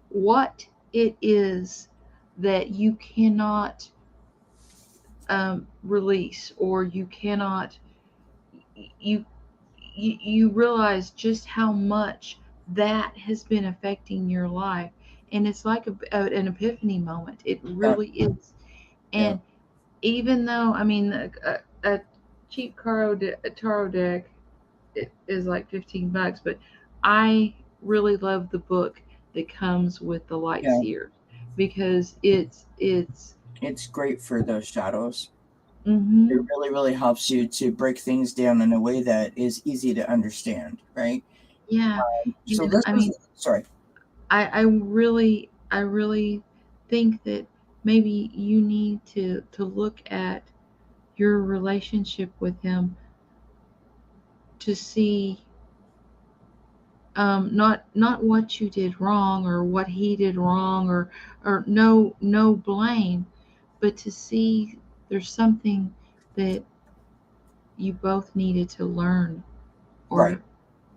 what it is that you cannot release, or you cannot, you, you realize just how much that has been affecting your life. And it's like an epiphany moment. It really is. And even though, I mean, a cheap tarot deck is like $15, but I really love the book that comes with the light seers, because it's great for those shadows. Mm-hmm. It really, really helps you to break things down in a way that is easy to understand, right? Yeah. So this sorry. I really think that maybe you need to look at your relationship with him to see, not what you did wrong or what he did wrong, or no blame, but to see there's something that you both needed to learn, Right. or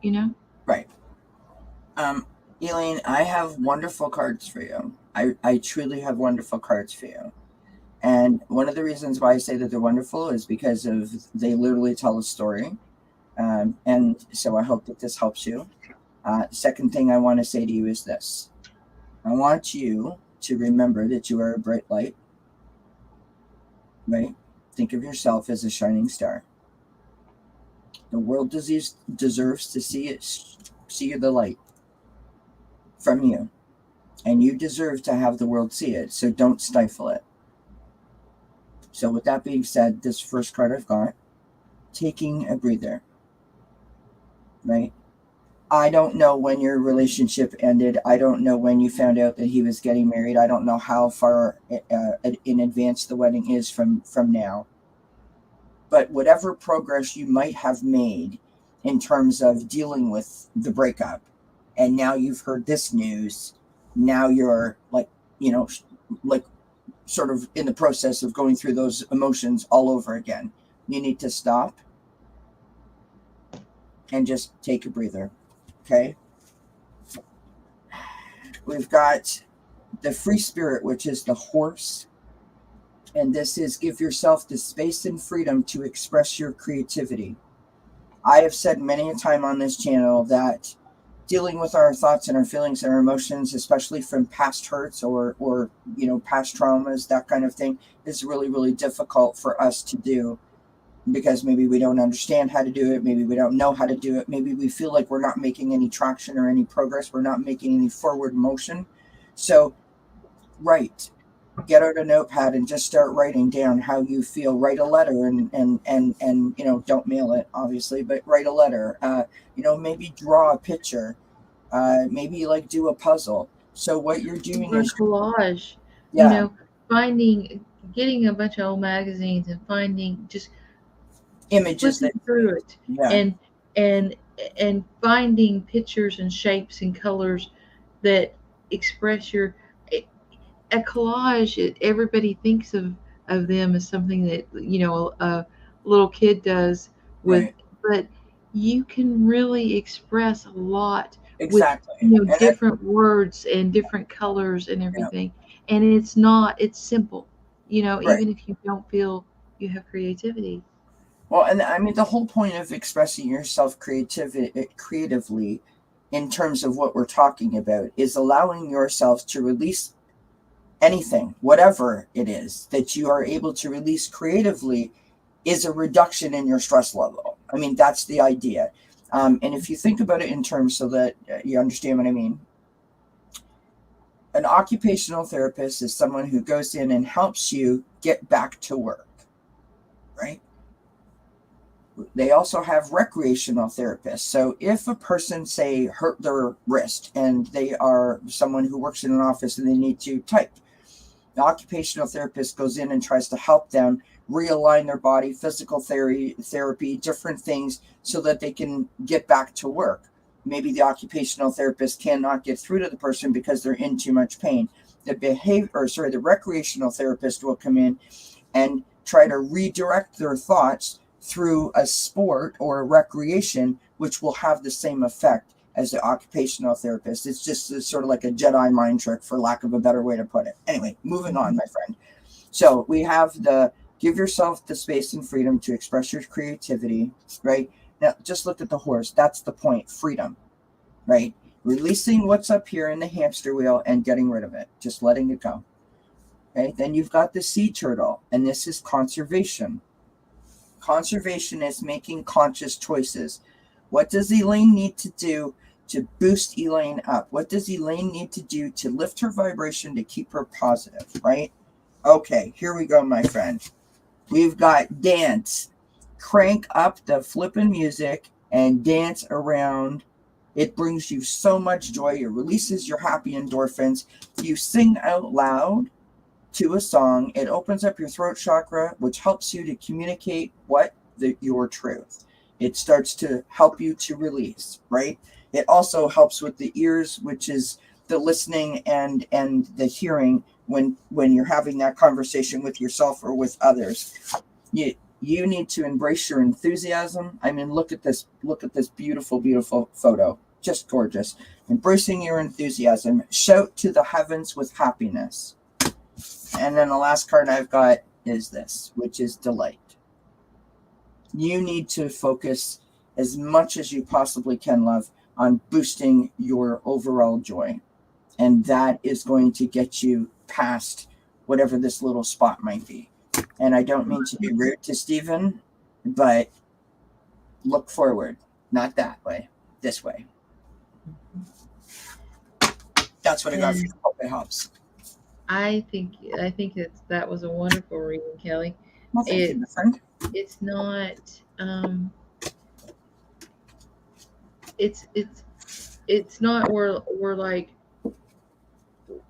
you know. Right. Elaine, I have wonderful cards for you. I truly have wonderful cards for you. And one of the reasons why I say that they're wonderful is because of they literally tell a story. And so I hope that this helps you. Second thing I want to say to you is this. I want you to remember that you are a bright light, right? Think of yourself as a shining star. The world deserves to see the light from you. And you deserve to have the world see it. So don't stifle it. So with that being said, this first card I've got, taking a breather, right? I don't know when your relationship ended. I don't know when you found out that he was getting married. I don't know how far in advance the wedding is from now. But whatever progress you might have made in terms of dealing with the breakup, and now you've heard this news, now you're like, like sort of in the process of going through those emotions all over again. You need to stop and just take a breather. Okay. We've got the free spirit, which is the horse. And this is give yourself the space and freedom to express your creativity. I have said many a time on this channel that dealing with our thoughts and our feelings and our emotions, especially from past hurts or past traumas, that kind of thing, is really, really difficult for us to do because maybe we don't understand how to do it. Maybe we don't know how to do it. Maybe we feel like we're not making any traction or any progress. We're not making any forward motion. So get out a notepad and just start writing down how you feel. Write a letter and don't mail it, obviously, but write a letter. Maybe draw a picture. Maybe like do a puzzle. So what you're doing Or is, collage, yeah, getting a bunch of old magazines and finding, just images flipping that, through it, yeah, and and and finding pictures and shapes and colors that express your, a collage. Everybody thinks of them as something that a little kid does with, right, but you can really express a lot with exactly, and that, different words and different colors and yeah, everything. And it's simple, right. even if you don't feel you have creativity. Well, and I mean, the whole point of expressing yourself creatively in terms of what we're talking about is allowing yourself to release anything, whatever it is that you are able to release creatively, is a reduction in your stress level. I mean, that's the idea. And if you think about it in terms so that you understand what I mean, an occupational therapist is someone who goes in and helps you get back to work, right? They also have recreational therapists. So if a person, say, hurt their wrist and they are someone who works in an office and they need to type, the occupational therapist goes in and tries to help them realign their body, physical therapy, different things so that they can get back to work. Maybe the occupational therapist cannot get through to the person because they're in too much pain. The recreational therapist will come in and try to redirect their thoughts through a sport or a recreation, which will have the same effect as the occupational therapist. It's just sort of like a Jedi mind trick, for lack of a better way to put it. Anyway, moving on, my friend. So we have the give yourself the space and freedom to express your creativity, right? Now, just look at the horse. That's the point, freedom, right? Releasing what's up here in the hamster wheel and getting rid of it, just letting it go. Okay, then you've got the sea turtle, and this is conservation. Conservation is making conscious choices. What does Elaine need to do to boost Elaine up? What does Elaine need to do to lift her vibration to keep her positive, right? Okay, here we go, my friend. We've got dance. Crank up the flippin' music and dance around. It brings you so much joy. It releases your happy endorphins. You sing out loud to a song. It opens up your throat chakra, which helps you to communicate your truth. It starts to help you to release, right? It also helps with the ears, which is the listening and the hearing when you're having that conversation with yourself or with others. You need to embrace your enthusiasm. I mean, look at this beautiful, beautiful photo. Just gorgeous. Embracing your enthusiasm. Shout to the heavens with happiness. And then the last card I've got is this, which is delight. You need to focus as much as you possibly can, love, on boosting your overall joy. And that is going to get you past whatever this little spot might be. And I don't mean to be rude to Stephen, but look forward. Not that way. This way. That's what I got for you. Hope it helps. I think that was a wonderful reading, Kelly. Well, thank you, my friend. It's not it's not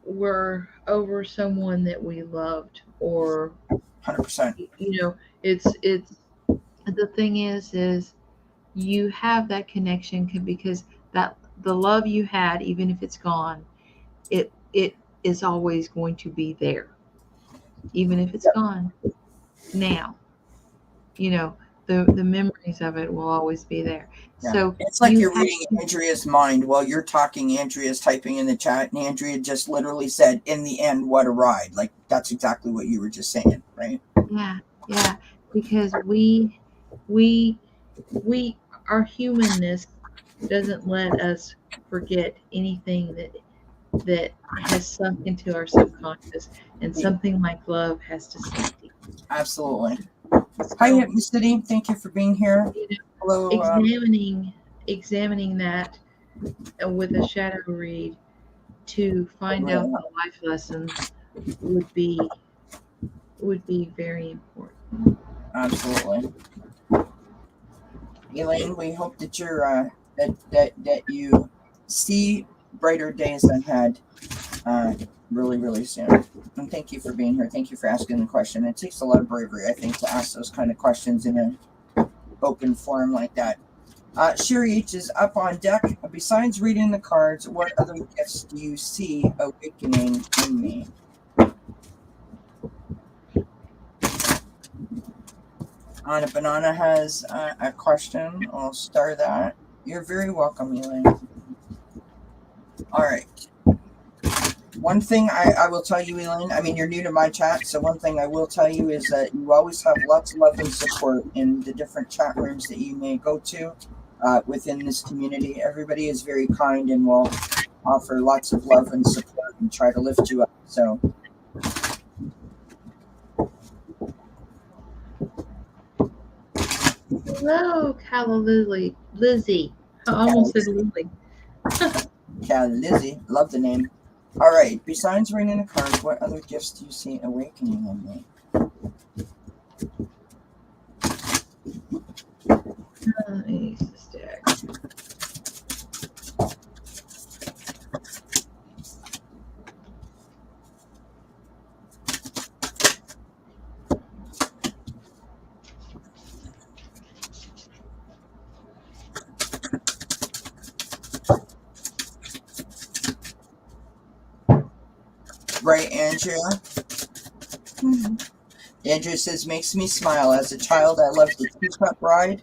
we're over someone that we loved, or 100%. it's the thing is you have that connection because that the love you had, even if it's gone, it is always going to be there, even if it's gone now. The memories of it will always be there. Yeah. So it's like you're reading Andrea's mind while you're talking. Andrea's typing in the chat, and Andrea just literally said, "In the end, what a ride!" Like that's exactly what you were just saying, right? Yeah, because we our humanness doesn't let us forget anything that has sunk into our subconscious, and something like love has to sink deep. Absolutely. Hi, City. Thank you for being here. Hello. Examining that with a shadow read to find out the life lessons would be very important. Absolutely. Elaine, we hope that you're that you see brighter days ahead really, really soon. And thank you for being here. Thank you for asking the question. It takes a lot of bravery, I think, to ask those kind of questions in an open forum like that. Sherry H is up on deck. Besides reading the cards, what other gifts do you see awakening in me? Anna Banana has a question. I'll star that. You're very welcome, Elaine. All right. One thing I will tell you, Elaine, I mean, you're new to my chat, so one thing I will tell you is that you always have lots of love and support in the different chat rooms that you may go to within this community. Everybody is very kind and will offer lots of love and support and try to lift you up. So. Hello, Calla Lizzie. I almost said Lily. Calla Lizzie, love the name. All right. Besides reading the cards, what other gifts do you see awakening in me? I use the stack. Right, Andrea? Mm-hmm. Andrea says, makes me smile. As a child, I loved the teacup ride.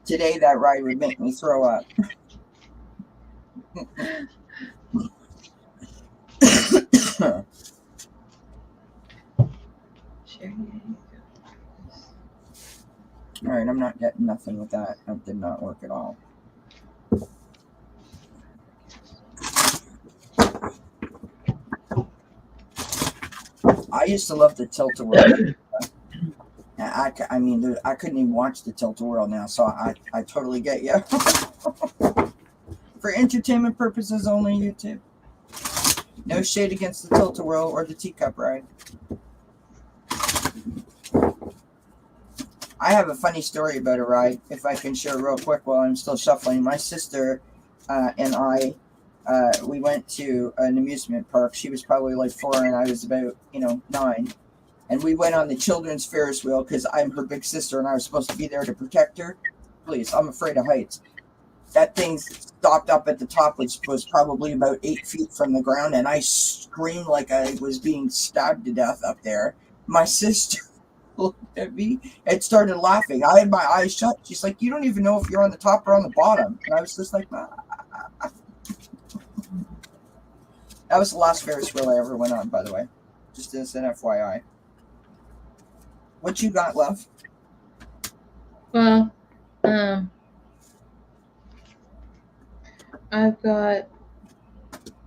Today, that ride would make me throw up. All right, I'm not getting nothing with that. That did not work at all. I used to love the tilt-a-whirl. I mean, I couldn't even watch the tilt-a-whirl now, so I totally get you. For entertainment purposes only, YouTube. No shade against the tilt-a-whirl or the teacup ride. I have a funny story about a ride, if I can share real quick while I'm still shuffling. My sister and I, we went to an amusement park. She was probably like 4 and I was about, 9. And we went on the children's Ferris wheel because I'm her big sister and I was supposed to be there to protect her. Please, I'm afraid of heights. That thing stopped up at the top, which was probably about 8 feet from the ground, and I screamed like I was being stabbed to death up there. My sister looked at me and started laughing. I had my eyes shut. She's like, you don't even know if you're on the top or on the bottom. And I was just like, nah. That was the last Ferris wheel I ever went on, by the way. Just as an FYI. What you got, love? Well, I've got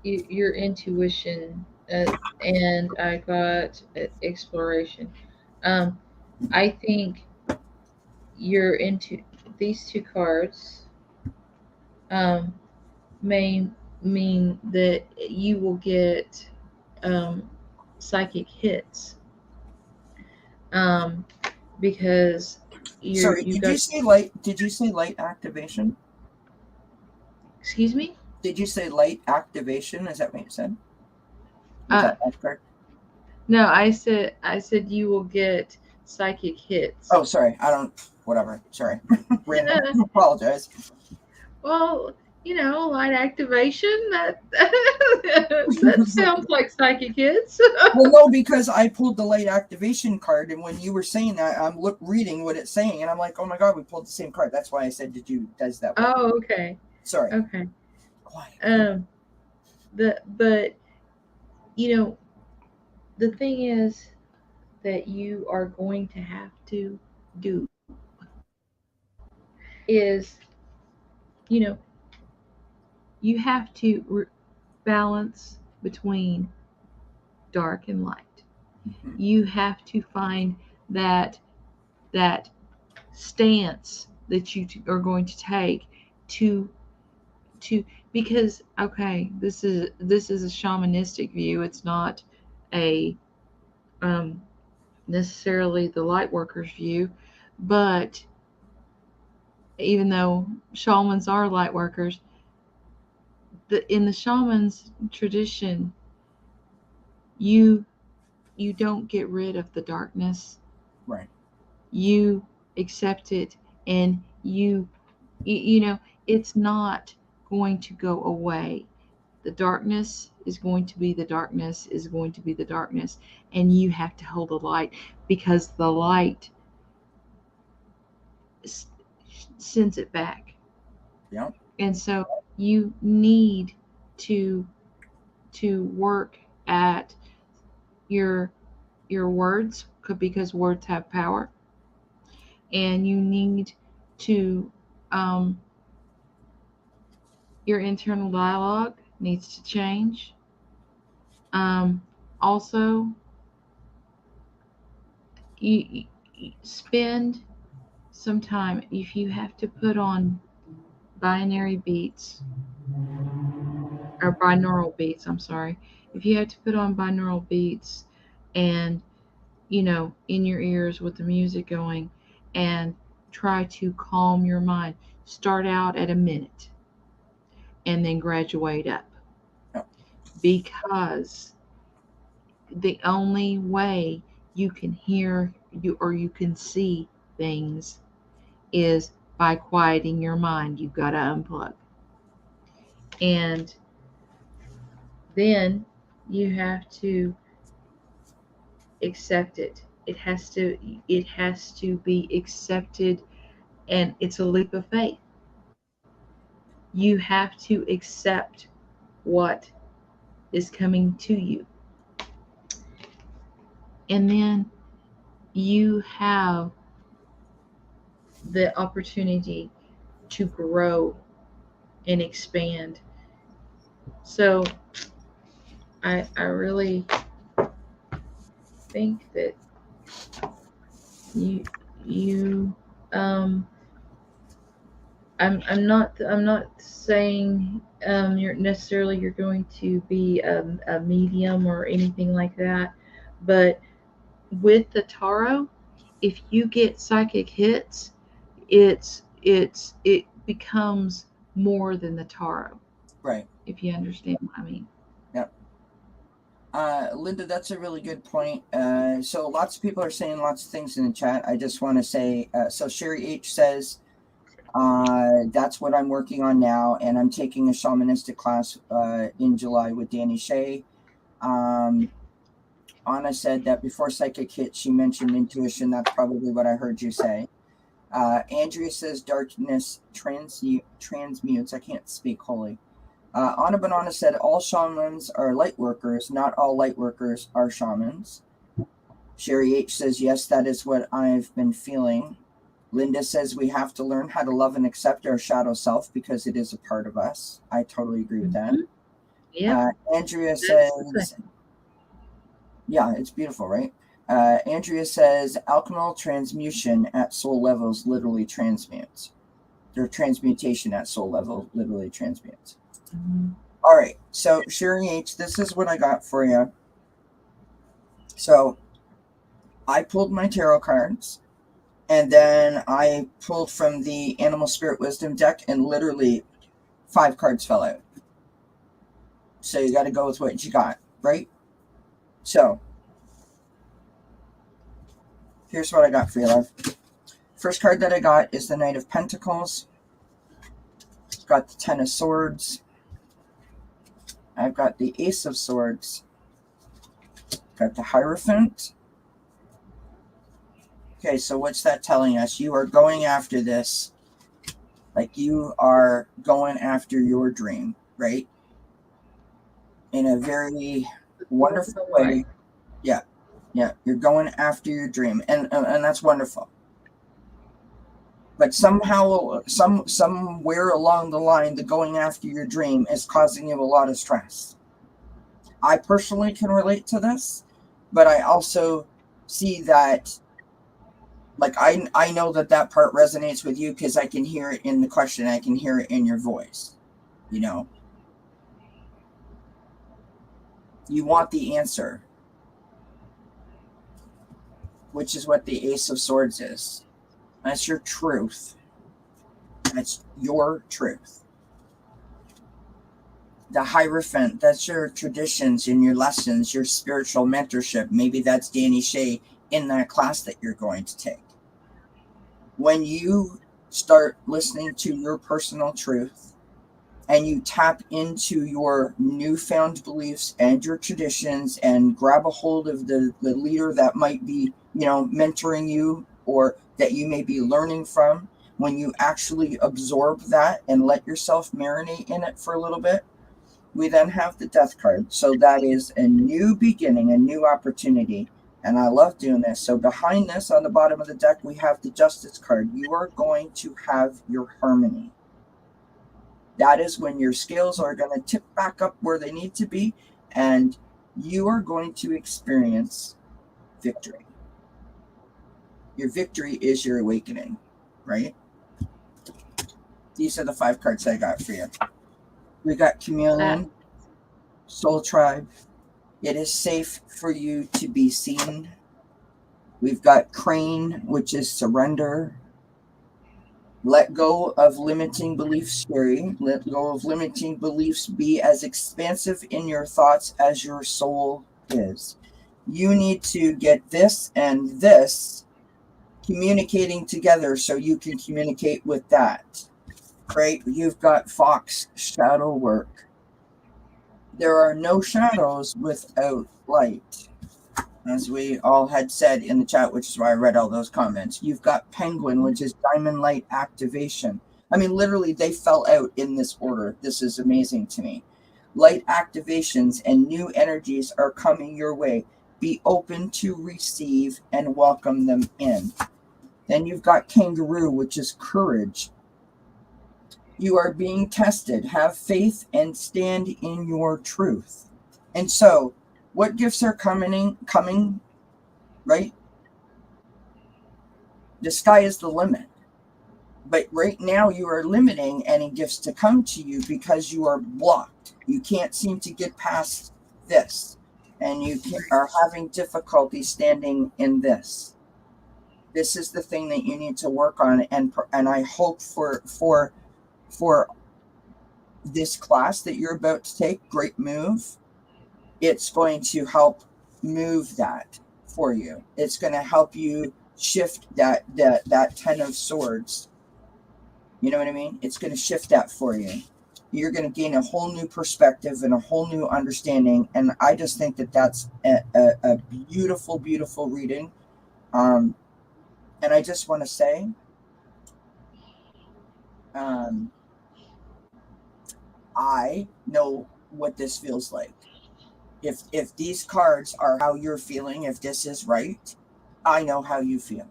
your intuition, and I got exploration. I think you're into these two cards. Um, may mean that you will get psychic hits, um, because Sorry, you did got. you say light? Did you say light activation? Excuse me. Did you say light activation? Is that what you said? With Uh, that last card? no, I said you will get psychic hits. Oh, sorry. I don't. Whatever. Sorry. Random. Apologize. Well, light activation, that sounds like psychic hits. Well, no, because I pulled the light activation card, and when you were saying that, I'm reading what it's saying, and I'm like, oh my god, we pulled the same card. That's why I said, does that work? Oh, okay. Sorry. Okay. Quiet. But the thing is that you are going to have to do is, you know, you have to balance between dark and light. Mm-hmm. You have to find that that stance that you are going to take to to because okay, this is a shamanistic view. It's not a um, necessarily the light workers view, but even though shamans are light workers, in the shamans tradition, you you don't get rid of the darkness. Right. You accept it, and it's not going to go away. The darkness is going to be the darkness is going to be the darkness, and you have to hold the light because the light sends it back. Yeah. And so you need to work at your words, because words have power, and you need to um, your internal dialogue needs to change. Um, Also, you spend some time if you have to put on binary beats or binaural beats. I'm sorry. If you have to put on binaural beats and in your ears with the music going, and try to calm your mind. Start out at a minute and then graduate up, Yeah. because the only way you can hear you can see things is by quieting your mind. You've got to unplug. And then you have to accept it. It has to be accepted, and it's a leap of faith. You have to accept what is coming to you. And then you have the opportunity to grow and expand. So I really think that you I'm not saying you're going to be a medium or anything like that, but with the tarot, if you get psychic hits, it becomes more than the tarot. Right. If you understand what I mean. Yep. Linda, that's a really good point. So lots of people are saying lots of things in the chat. I just want to say, so Sherry H says, that's what I'm working on now, and I'm taking a shamanistic class in July with Danny Shea. Anna said that before psychic hit, she mentioned intuition. That's probably what I heard you say. Andrea says darkness transmutes. I can't speak wholly. Anna Banana said all shamans are light workers. Not all light workers are shamans. Sherry H says, yes, that is what I've been feeling. Linda says we have to learn how to love and accept our shadow self because it is a part of us. I totally agree with that. Yeah. Andrea says, yeah, it's beautiful, right? Andrea says alchemical transmutation at soul levels literally transmutes. Their transmutation at soul level literally transmutes. Mm-hmm. All right, so Sherry H, this is what I got for you. So I pulled my tarot cards, and then I pulled from the Animal Spirit Wisdom deck, and literally 5 cards fell out. So you got to go with what you got, right? So here's what I got for you, love. First card that I got is the Knight of Pentacles. Got the Ten of Swords. I've got the Ace of Swords. Got the Hierophant. Okay, so what's that telling us? You are going after this. Like you are going after your dream, right? In a very wonderful way. Yeah. You're going after your dream. And that's wonderful. But somehow, somewhere along the line, the going after your dream is causing you a lot of stress. I personally can relate to this, but I also see that, like, I know that part resonates with you because I can hear it in the question. I can hear it in your voice. You know, you want the answer, which is what the Ace of Swords is. That's your truth. That's your truth. The Hierophant, that's your traditions and your lessons, your spiritual mentorship. Maybe that's Danny Shea in that class that you're going to take. When you start listening to your personal truth and you tap into your newfound beliefs and your traditions and grab a hold of the leader that might be, mentoring you or that you may be learning from, when you actually absorb that and let yourself marinate in it for a little bit, we then have the Death card. So that is a new beginning, a new opportunity. And I love doing this. So behind this, on the bottom of the deck, we have the Justice card. You are going to have your harmony. That is when your scales are going to tip back up where they need to be, and you are going to experience victory. Your victory is your awakening, right? These are the 5 cards I got for you. We got Chameleon, Soul Tribe. It is safe for you to be seen. We've got Crane, which is surrender. Let go of limiting beliefs, Sherry. Let go of limiting beliefs. Be as expansive in your thoughts as your soul is. You need to get this and this communicating together so you can communicate with that. Right? You've got Fox, shadow work. There are no shadows without light, as we all had said in the chat, which is why I read all those comments. You've got Penguin, which is diamond light activation. I mean, literally, they fell out in this order. This is amazing to me. Light activations and new energies are coming your way. Be open to receive and welcome them in. Then you've got Kangaroo, which is courage. You are being tested. Have faith and stand in your truth. And so, what gifts are coming, right? The sky is the limit. But right now you are limiting any gifts to come to you because you are blocked. You can't seem to get past this. And you are having difficulty standing in this. This is the thing that you need to work on. And I hope for this class that you're about to take, great move, it's going to help move that for you. It's going to help you shift that 10 of swords. You know what I mean? It's going to shift that for you. you're going to gain a whole new perspective and a whole new understanding. And I just think that that's a beautiful, beautiful reading. And I just want to say, I know what this feels like. If these cards are how you're feeling, if this is right, I know how you feel.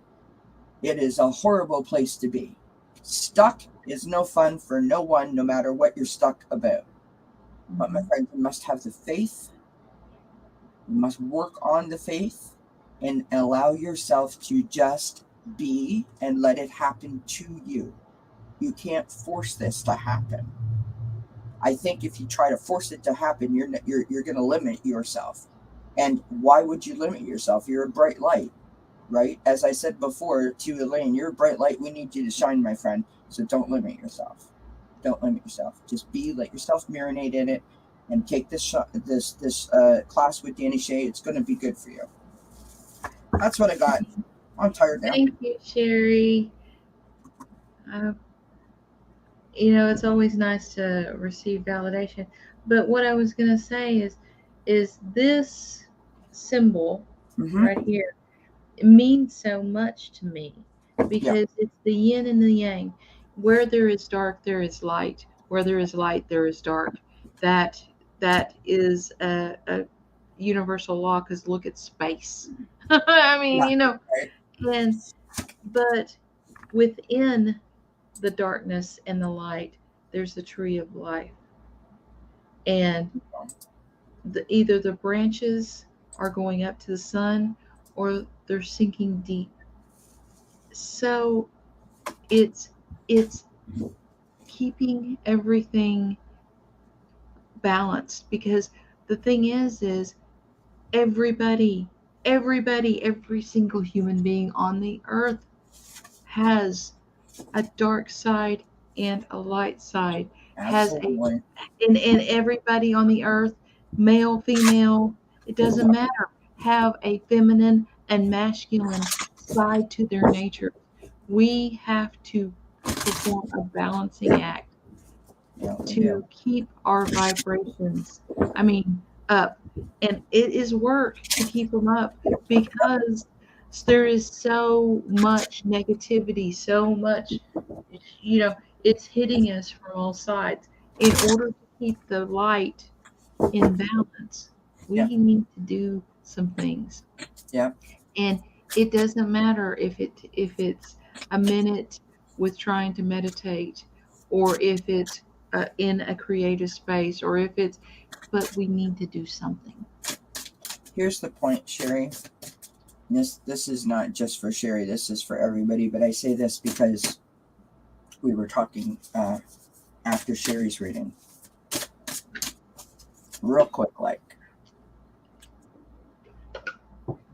It is a horrible place to be. Stuck is no fun for no one, no matter what you're stuck about. But my friend, you must have the faith. You must work on the faith and allow yourself to just be and let it happen to you. You can't force this to happen. I think if you try to force it to happen, you're going to limit yourself. And why would you limit yourself? You're a bright light, right? As I said before to Elaine, you're a bright light. We need you to shine, my friend. So don't limit yourself. Don't limit yourself. Just be, let yourself marinate in it, and take this class with Danny Shea. It's going to be good for you. That's what I got. I'm tired now. Thank you, Sherry. It's always nice to receive validation. But what I was going to say is this symbol right here, it means so much to me because it's the yin and the yang. Where there is dark, there is light. Where there is light, there is dark. That is a universal law, because look at space. I mean, but within the darkness and the light, there's the tree of life. And either the branches are going up to the sun or they're sinking deep. So it's keeping everything balanced, because the thing is every single human being on the earth has a dark side and a light side. Absolutely. And everybody on the earth, male, female, it doesn't matter, have a feminine and masculine side to their nature. We have to perform a balancing act to keep our vibrations, up. And it is work to keep them up, because there is so much negativity, so much, it's hitting us from all sides. In order to keep the light in balance, we need to do some things. Yeah. And it doesn't matter if it's a minute with trying to meditate, or if it's in a creative space, or if it's, but we need to do something. Here's the point, Sherry. This is not just for Sherry, this is for everybody, but I say this because we were talking after Sherry's reading. Real quick,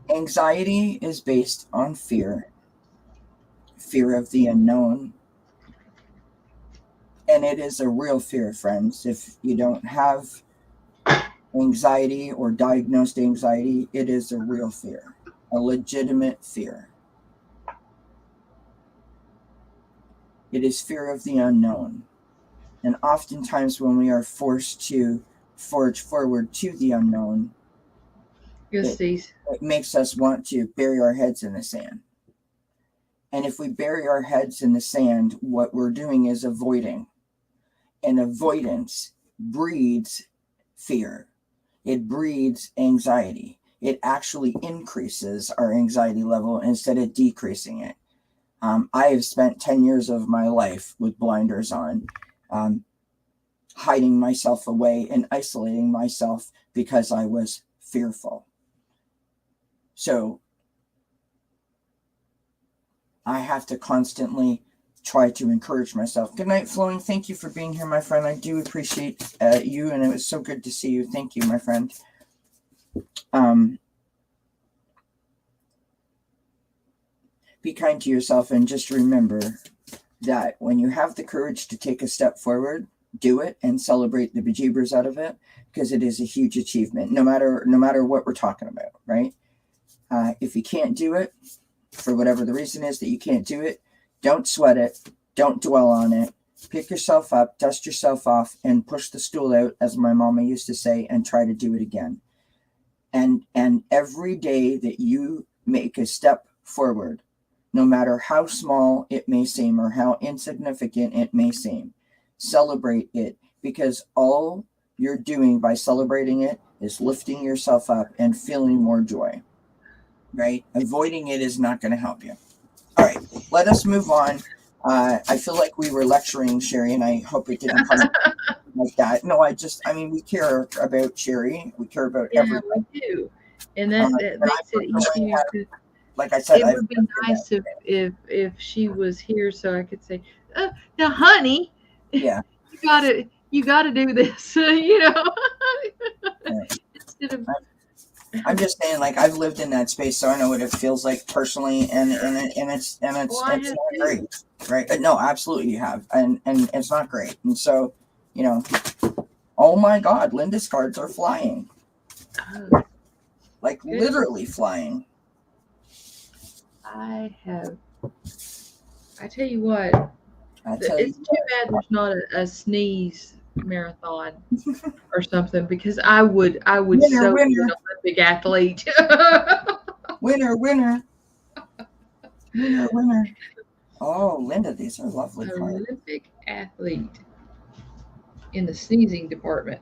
anxiety is based on fear of the unknown. And it is a real fear, friends. If you don't have anxiety or diagnosed anxiety, it is a real fear, a legitimate fear. It is fear of the unknown. And oftentimes when we are forced to forge forward to the unknown, it makes us want to bury our heads in the sand. And if we bury our heads in the sand, what we're doing is avoiding. And avoidance breeds fear. It breeds anxiety. It actually increases our anxiety level instead of decreasing it. I have spent 10 years of my life with blinders on, hiding myself away and isolating myself because I was fearful. So I have to constantly try to encourage myself. Good night, Flowing. Thank you for being here, my friend. I do appreciate you, and it was so good to see you. Thank you, my friend. Be kind to yourself, and just remember that when you have the courage to take a step forward, do it and celebrate the bejeebers out of it, because it is a huge achievement, no matter what we're talking about, right? If you can't do it, for whatever the reason is that you can't do it, don't sweat it. Don't dwell on it. Pick yourself up, dust yourself off, and push the stool out, as my mama used to say, and try to do it again. And every day that you make a step forward, no matter how small it may seem or how insignificant it may seem, celebrate it, because all you're doing by celebrating it is lifting yourself up and feeling more joy, right? Avoiding it is not going to help you. All right, let us move on. I feel like we were lecturing Sherry, and I hope it didn't come like that. No, I mean, we care about Sherry. We care about everyone. We do. And that makes it easier to, like I said, it would be nice if she was here so I could say, now honey, yeah, you gotta do this, you know. Yeah. Instead of, I'm just saying, like, I've lived in that space, so I know what it feels like personally, and it's not great, right? No, absolutely you have, and it's not great, and so, you know, oh my God, Linda's cards are flying, like literally flying. I tell you what, it's too bad there's not a sneeze marathon or something, because I would so be an Olympic athlete. winner. Oh, Linda, these are lovely cards. Olympic athlete in the sneezing department.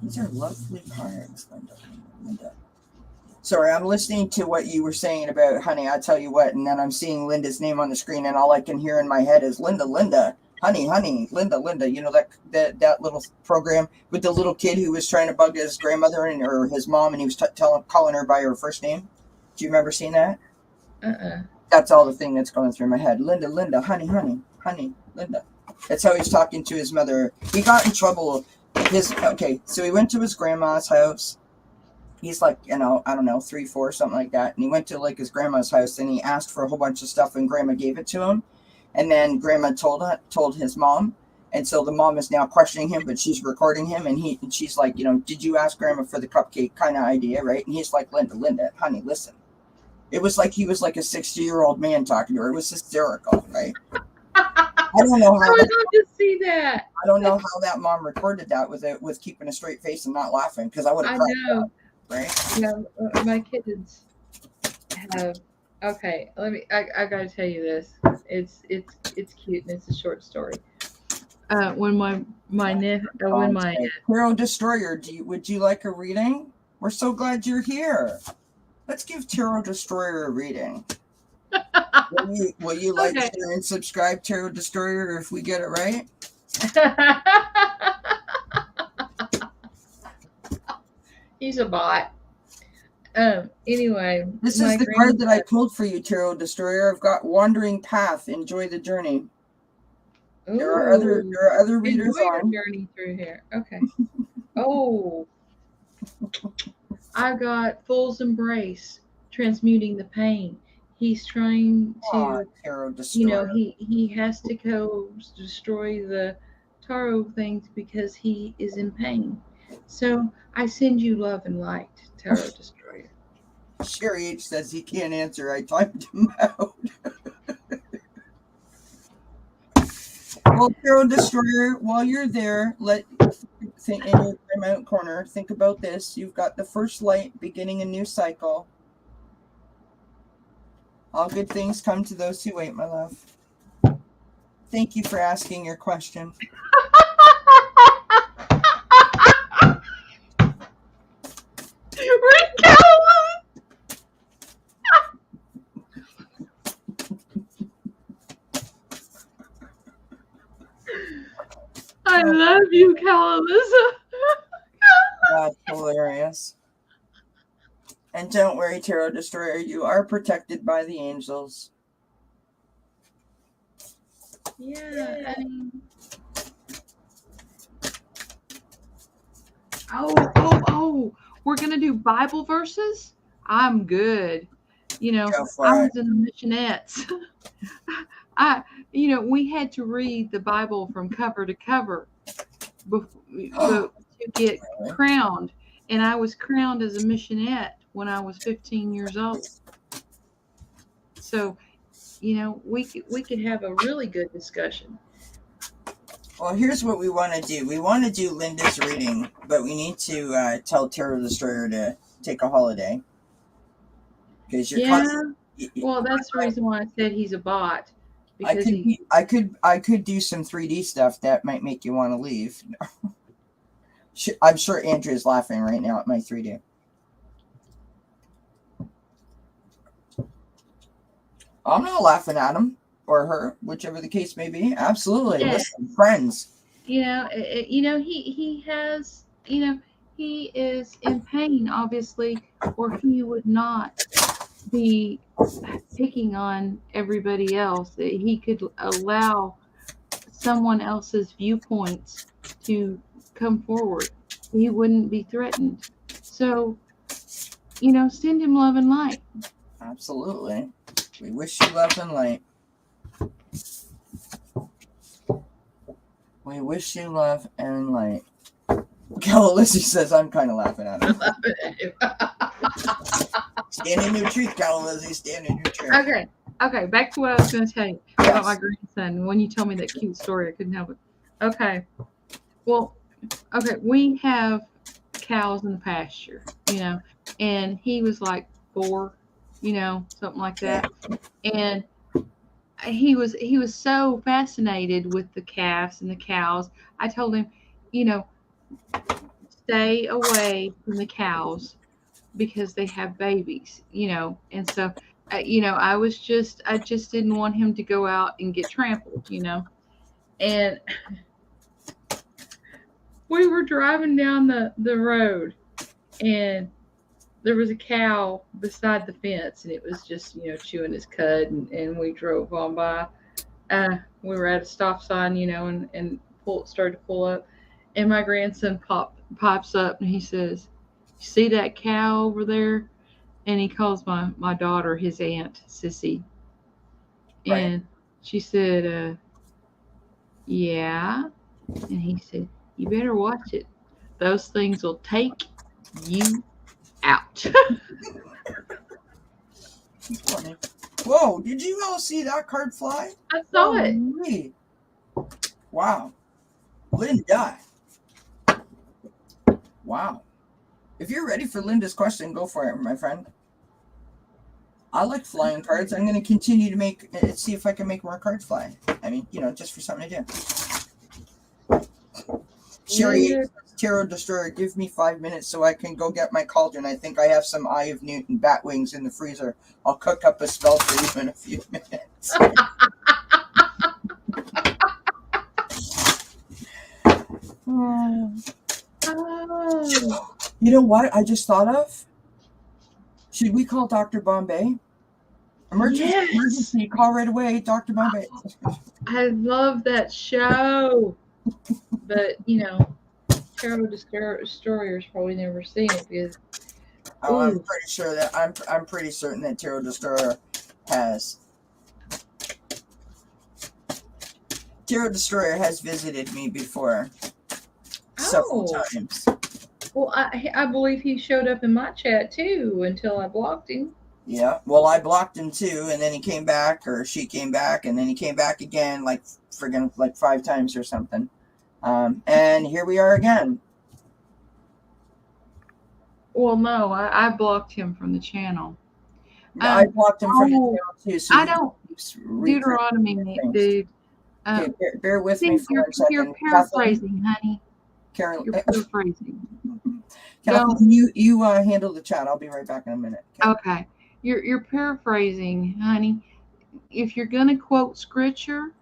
These are lovely cards, Linda. Sorry, I'm listening to what you were saying about honey. I tell you what, and then I'm seeing Linda's name on the screen, and all I can hear in my head is Linda, honey, Linda. You know that little program with the little kid who was trying to bug his grandmother or his mom, and he was calling her by her first name. Do you remember seeing that? That's all the thing that's going through my head. Linda, honey, Linda. That's how he's talking to his mother. He got in trouble. So he went to his grandma's house. He's like, I don't know, 3, 4, something like that. And he went to like his grandma's house, and he asked for a whole bunch of stuff, and grandma gave it to him. And then grandma told his mom. And so the mom is now questioning him, but she's recording him. And she's like, did you ask grandma for the cupcake kind of idea, right? And he's like, Linda, honey, listen. It was like he was like a 60-year-old man talking to her. It was hysterical, right? I don't know how. I would love to see that. I don't know how that mom recorded that with keeping a straight face and not laughing, because I would have cried out, right? Yeah, my kids have. Okay, I gotta tell you this. It's cute, and it's a short story. When Hero Destroyer, would you like a reading? We're so glad you're here. Let's give Tarot Destroyer a reading. Will you like, share, and subscribe, Tarot Destroyer, if we get it right? He's a bot. Anyway, this is the card that I pulled for you, Tarot Destroyer. I've got Wandering Path. Enjoy the journey. Ooh, there are other readers on. Journey through here. Okay. Oh, I got Fool's Embrace, transmuting the pain. He's trying to, he has to go destroy the tarot things because he is in pain. So I send you love and light, Tarot Destroyer. Sherry H says he can't answer. I typed him out. Well, Tarot Destroyer, while you're there, think in your time out corner, think about this. You've got the first light beginning a new cycle. All good things come to those who wait, my love. Thank you for asking your question. I love you, Calissa. That's hilarious. And don't worry, Tarot Destroyer, you are protected by the angels. Yeah. Oh, we're going to do Bible verses? I'm good. I was in the missionettes. We had to read the Bible from cover to cover to get crowned. And I was crowned as a missionette when I was 15 years old. So, we could have a really good discussion. Well, here's what we want to do. We want to do Linda's reading, but we need to tell Tarot Destroyer to take a holiday because you're Yeah. constant. Well, that's the reason why I said he's a bot, I because could do some 3D stuff that might make you want to leave. I'm sure Andrea's laughing right now at my 3D. I'm not laughing at him or her, whichever the case may be. Absolutely, Yeah. listen, friends. he has, he is in pain, obviously, or he would not be picking on everybody else. He could allow someone else's viewpoints to come forward. He wouldn't be threatened. So, send him love and light. Absolutely. We wish you love and light. We wish you love and light. Lizzie says, I'm kind of laughing at him. Stand in your truth, Lizzie. Stand in your truth. Okay, back to what I was going to tell you about my grandson. When you told me that cute story, I couldn't help it. Okay. Well, we have cows in the pasture, and he was like 4, something like that. And he was so fascinated with the calves and the cows. I told him, stay away from the cows because they have babies, and so I just didn't want him to go out and get trampled, and we were driving down the road, and there was a cow beside the fence, and it was just, chewing its cud, and we drove on by. We were at a stop sign, and started to pull up, and my grandson pops up, and he says, "You see that cow over there?" And he calls my daughter his aunt, Sissy. Right. And she said, yeah. And he said, "You better watch it. Those things will take you out." Funny. Whoa, did you all see that card fly? I saw it. Me. Wow. Linda. Wow. If you're ready for Linda's question, go for it, my friend. I like flying cards. I'm going to continue to see if I can make more cards fly. I mean, just for something to do. Sherry, Tarot Destroyer, give me 5 minutes so I can go get my cauldron. I think I have some Eye of Newton bat wings in the freezer. I'll cook up a spell for you in a few minutes. Oh. You know what I just thought of? Should we call Dr. Bombay? Emergency, call right away, Dr. Bombay. I love that show. But, Tarot Destroyer's probably never seen it because... I'm pretty sure that I'm pretty certain that Tarot Destroyer has. Tarot Destroyer has visited me before several times. Well, I believe he showed up in my chat too until I blocked him. Yeah, well, I blocked him too, and then he came back, or she came back, and then he came back again, like 5 times or something. And here we are again. Well, no, I blocked him from the channel. I blocked him from the channel too. So I don't. Deuteronomy, dude. Okay, bear with me for 1 second. You're paraphrasing, honey. Carol, you're paraphrasing. Kathleen, you handle the chat. I'll be right back in a minute. Okay. You're paraphrasing, honey. If you're gonna quote scripture,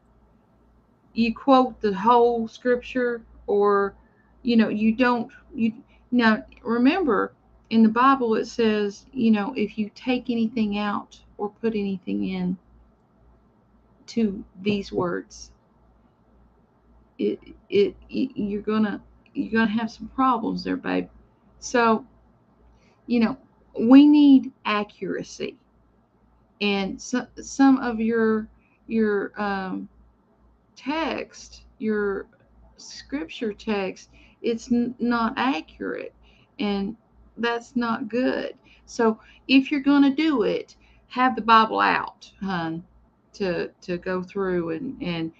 you quote the whole scripture, or you don't. Now remember, in the Bible it says, if you take anything out or put anything in to these words, you're gonna have some problems there, babe. So, we need accuracy, and some of your text, your scripture text, it's not accurate, and that's not good. So if you're gonna do it, have the Bible out, hun. to go through and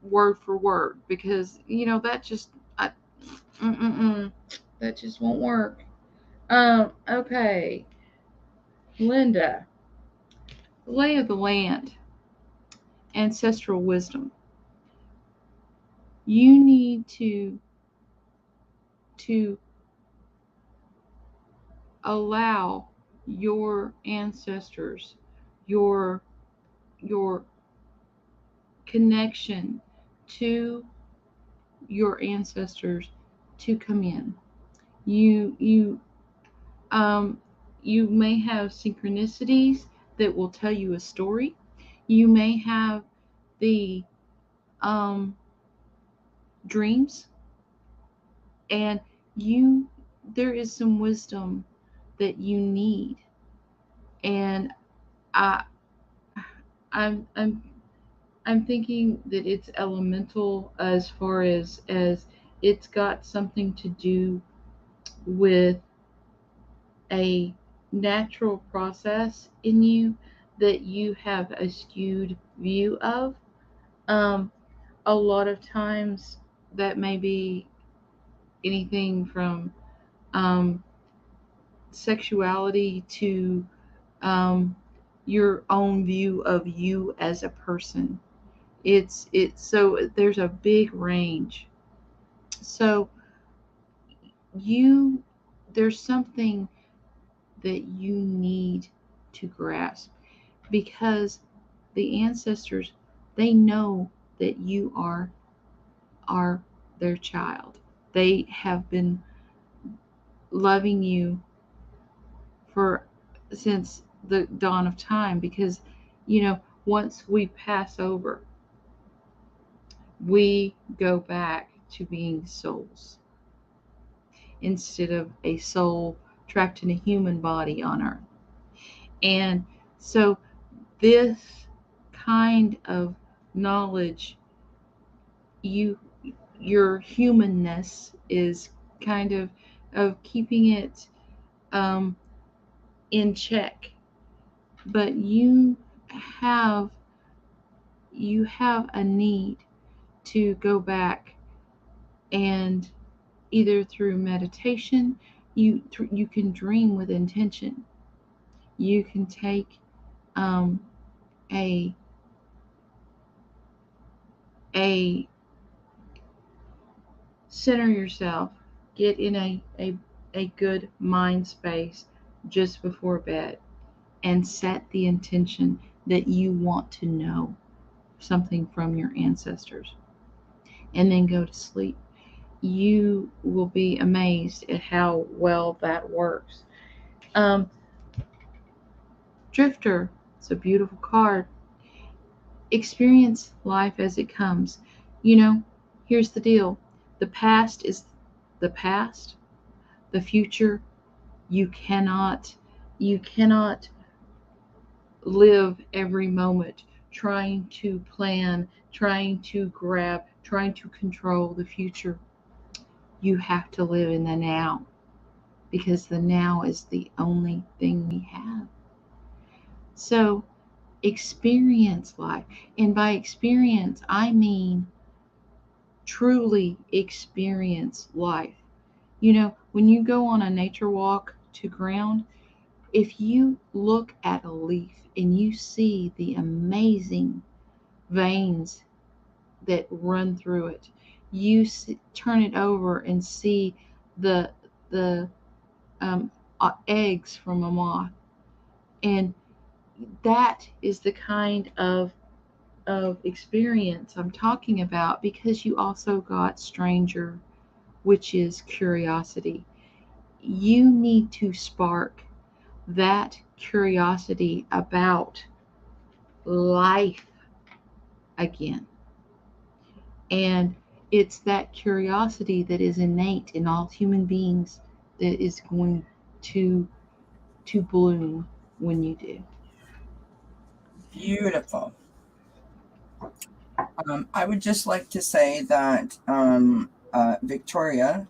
word for word, because that just that just won't work. Okay, Linda, lay of the land, ancestral wisdom. You need to allow your ancestors, your your connection to your ancestors to come in. You um you may have synchronicities that will tell you a story. You may have the um dreams, and you there is some wisdom that you need. And I I'm I'm thinking that it's elemental, as far as it's got something to do with a natural process in you that you have a skewed view of. Um, a lot of times that may be anything from um, sexuality to um, your own view of you as a person. It's so there's a big range. So you there's something that you need to grasp, because the ancestors, they know that you are their child. They have been loving you for since the dawn of time, because once we pass over, we go back to being souls instead of a soul trapped in a human body on earth. And so this kind of knowledge, you your humanness is kind of keeping it um, in check, but have you have a need to go back, and either through meditation, you can dream with intention. You can take um, a a center yourself, get in a good mind space just before bed, and set the intention that you want to know something from your ancestors, and then go to sleep. You will be amazed at how well that works. Um, Drifter, it's a beautiful card. Experience life as it comes. Here's the deal: the past is the past, the future. You cannot you cannot live every moment trying to plan, trying to grab, trying to control the future. You have to live in the now, because the now is the only thing we have. So experience life. And by experience, I mean truly experience life. When you go on a nature walk to ground, if you look at a leaf and you see the amazing veins that run through it, turn it over and see the the eggs from a moth, and that is the kind of experience I'm talking about, because you also got stranger, which is curiosity. You need to spark that curiosity about life again. And it's that curiosity that is innate in all human beings that is going to bloom when you do. Beautiful. I would just like to say that, Victoria,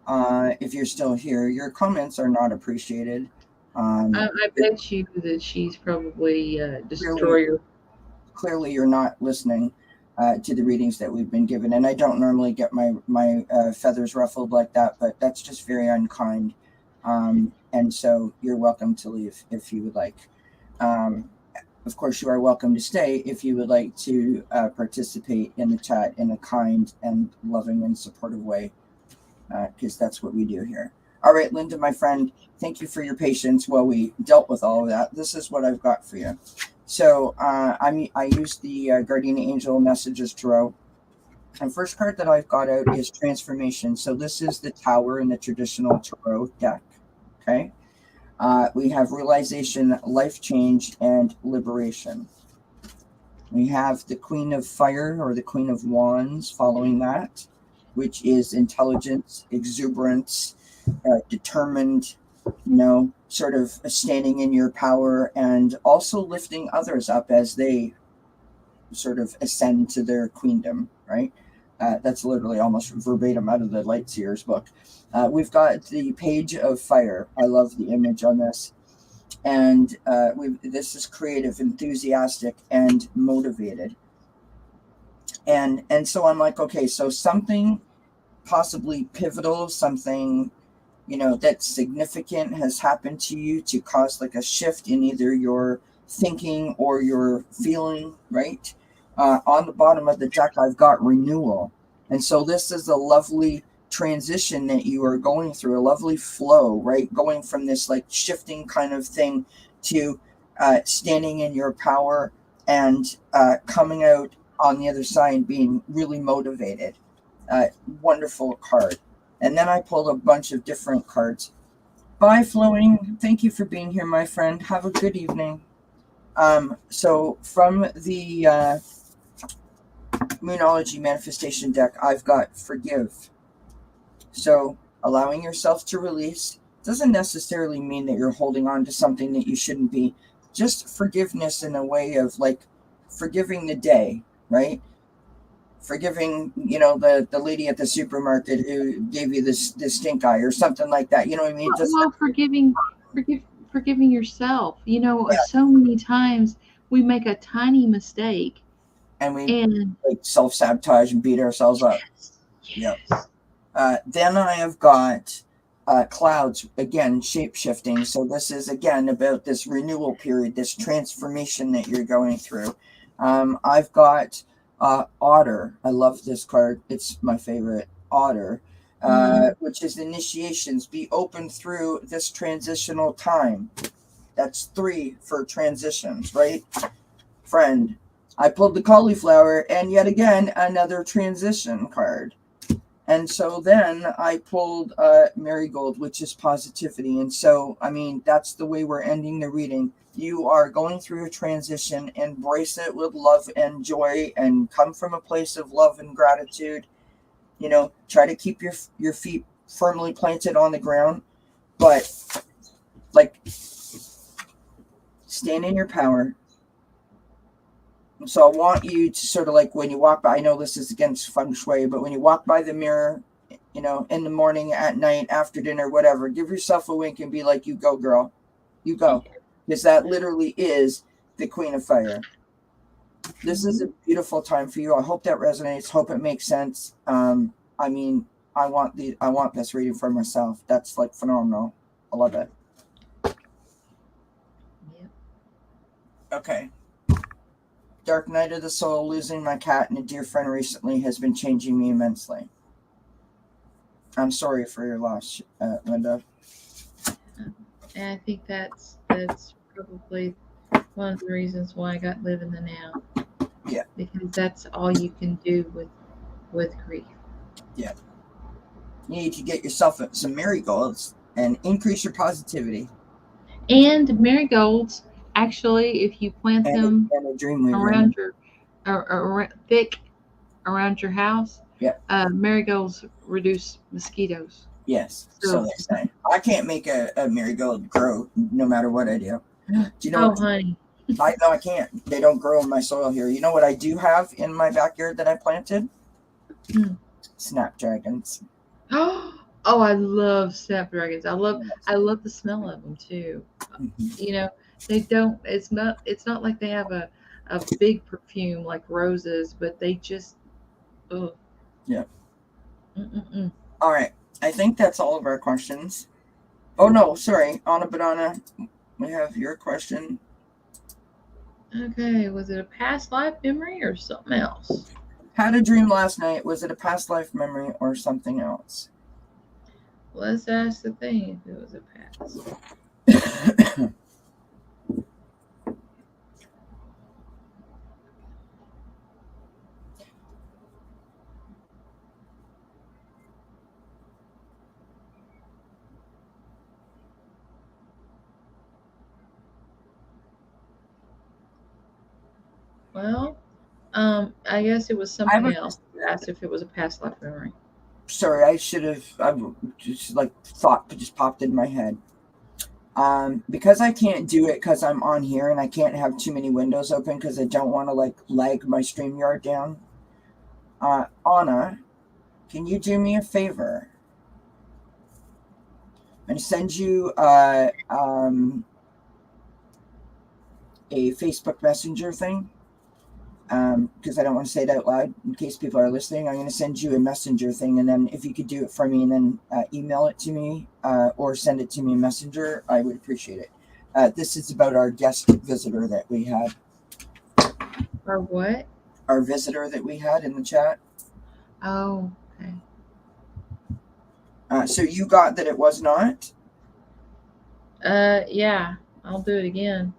if you're still here, your comments are not appreciated. I bet you that she's probably Really, destroyer. clearly you're not listening to the readings that we've been given. And I don't normally get my feathers ruffled like that, but that's just very unkind. And so you're welcome to leave if you would like. Of course, you are welcome to stay if you would like to participate in the chat in a kind and loving and supportive way, because that's what we do here. All right, Linda, my friend, thank you for your patience while we dealt with all of that. This is what I've got for you. So I used the Guardian Angel Messages Tarot. And first card that I've got out is Transformation. So this is the Tower in the traditional Tarot deck. Okay. We have Realization, Life Change, and Liberation. We have the Queen of Fire or the Queen of Wands following that, which is intelligence, exuberance, determined, sort of standing in your power and also lifting others up as they sort of ascend to their queendom, right? That's literally almost verbatim out of the Lightseers book. We've got the Page of Fire. I love the image on this. And this is creative, enthusiastic, and motivated. And so I'm like, okay, so something possibly pivotal, something, that's significant has happened to you to cause like a shift in either your thinking or your feeling, right? On the bottom of the deck, I've got renewal. And so this is a lovely transition that you are going through, a lovely flow, right? Going from this like shifting kind of thing to standing in your power and coming out on the other side being really motivated. Wonderful card. And then I pulled a bunch of different cards. Bye, Flowing. Thank you for being here, my friend. Have a good evening. So from the Moonology Manifestation deck, I've got Forgive. So allowing yourself to release doesn't necessarily mean that you're holding on to something that you shouldn't be. Just forgiveness in a way of like forgiving the day, right? Forgiving, the lady at the supermarket who gave you this stink eye or something like that. You know what I mean? Just forgiving yourself. So many times we make a tiny mistake and we like self-sabotage and beat ourselves up. Yes. Then I have got clouds, again, shape-shifting. So this is, again, about this renewal period, this transformation that you're going through. I've got Otter. I love this card. It's my favorite. Otter, which is initiations. Be open through this transitional time. That's 3 for transitions, right? Friend. I pulled the cauliflower and yet again, another transition card. And so then I pulled Marigold, which is positivity. And so, that's the way we're ending the reading. You are going through a transition. Embrace it with love and joy and come from a place of love and gratitude. Try to keep your feet firmly planted on the ground. But, stand in your power. So I want you to sort of like when you walk by, I know this is against feng shui, but when you walk by the mirror, in the morning, at night, after dinner, whatever, give yourself a wink and be like, you go, girl. You go. Because that literally is the Queen of Fire. This is a beautiful time for you. I hope that resonates. Hope it makes sense. I want this reading for myself. That's like phenomenal. I love it. Yep. Okay. Dark Night of the Soul, losing my cat and a dear friend recently has been changing me immensely. I'm sorry for your loss, Linda. And I think that's probably one of the reasons why I got Live in the Now. Yeah. Because that's all you can do with grief. Yeah. You need to get yourself some marigolds and increase your positivity. And marigolds, actually, if you plant them around thick around your house, marigolds reduce mosquitoes. Yes, so they say. I can't make a marigold grow no matter what I do. Do you know? Honey. I can't. They don't grow in my soil here. You know what I do have in my backyard that I planted? Snapdragons. Oh, I love snapdragons. I love the smell of them too. Mm-hmm. They don't. It's not like they have a a big perfume like roses, but they just, oh, Yeah. mm-mm-mm. All right. I think that's all of our questions. Oh no, sorry, Anna Banana. We have your question. Okay, was it a past life memory or something else? Had a dream last night. Was it a past life memory or something else? Let's ask the thing if it was a past. Well, I guess it was I something was else. You asked if it was a past life memory. sorry. I should have. I just like thought just popped in my head. Because I can't do it because I'm on here and I can't have too many windows open because I don't want to like lag my StreamYard down. Anna, can you do me a favor and send you a Facebook Messenger thing? Because I don't want to say it out loud in case people are listening. I'm going to send you a messenger thing, and then if you could do it for me and then email it to me or send it to me in Messenger, I would appreciate it. This is about our guest visitor that we had. Or what? Our visitor that we had in the chat. Oh, okay. So you got that it was not? Yeah, I'll do it again.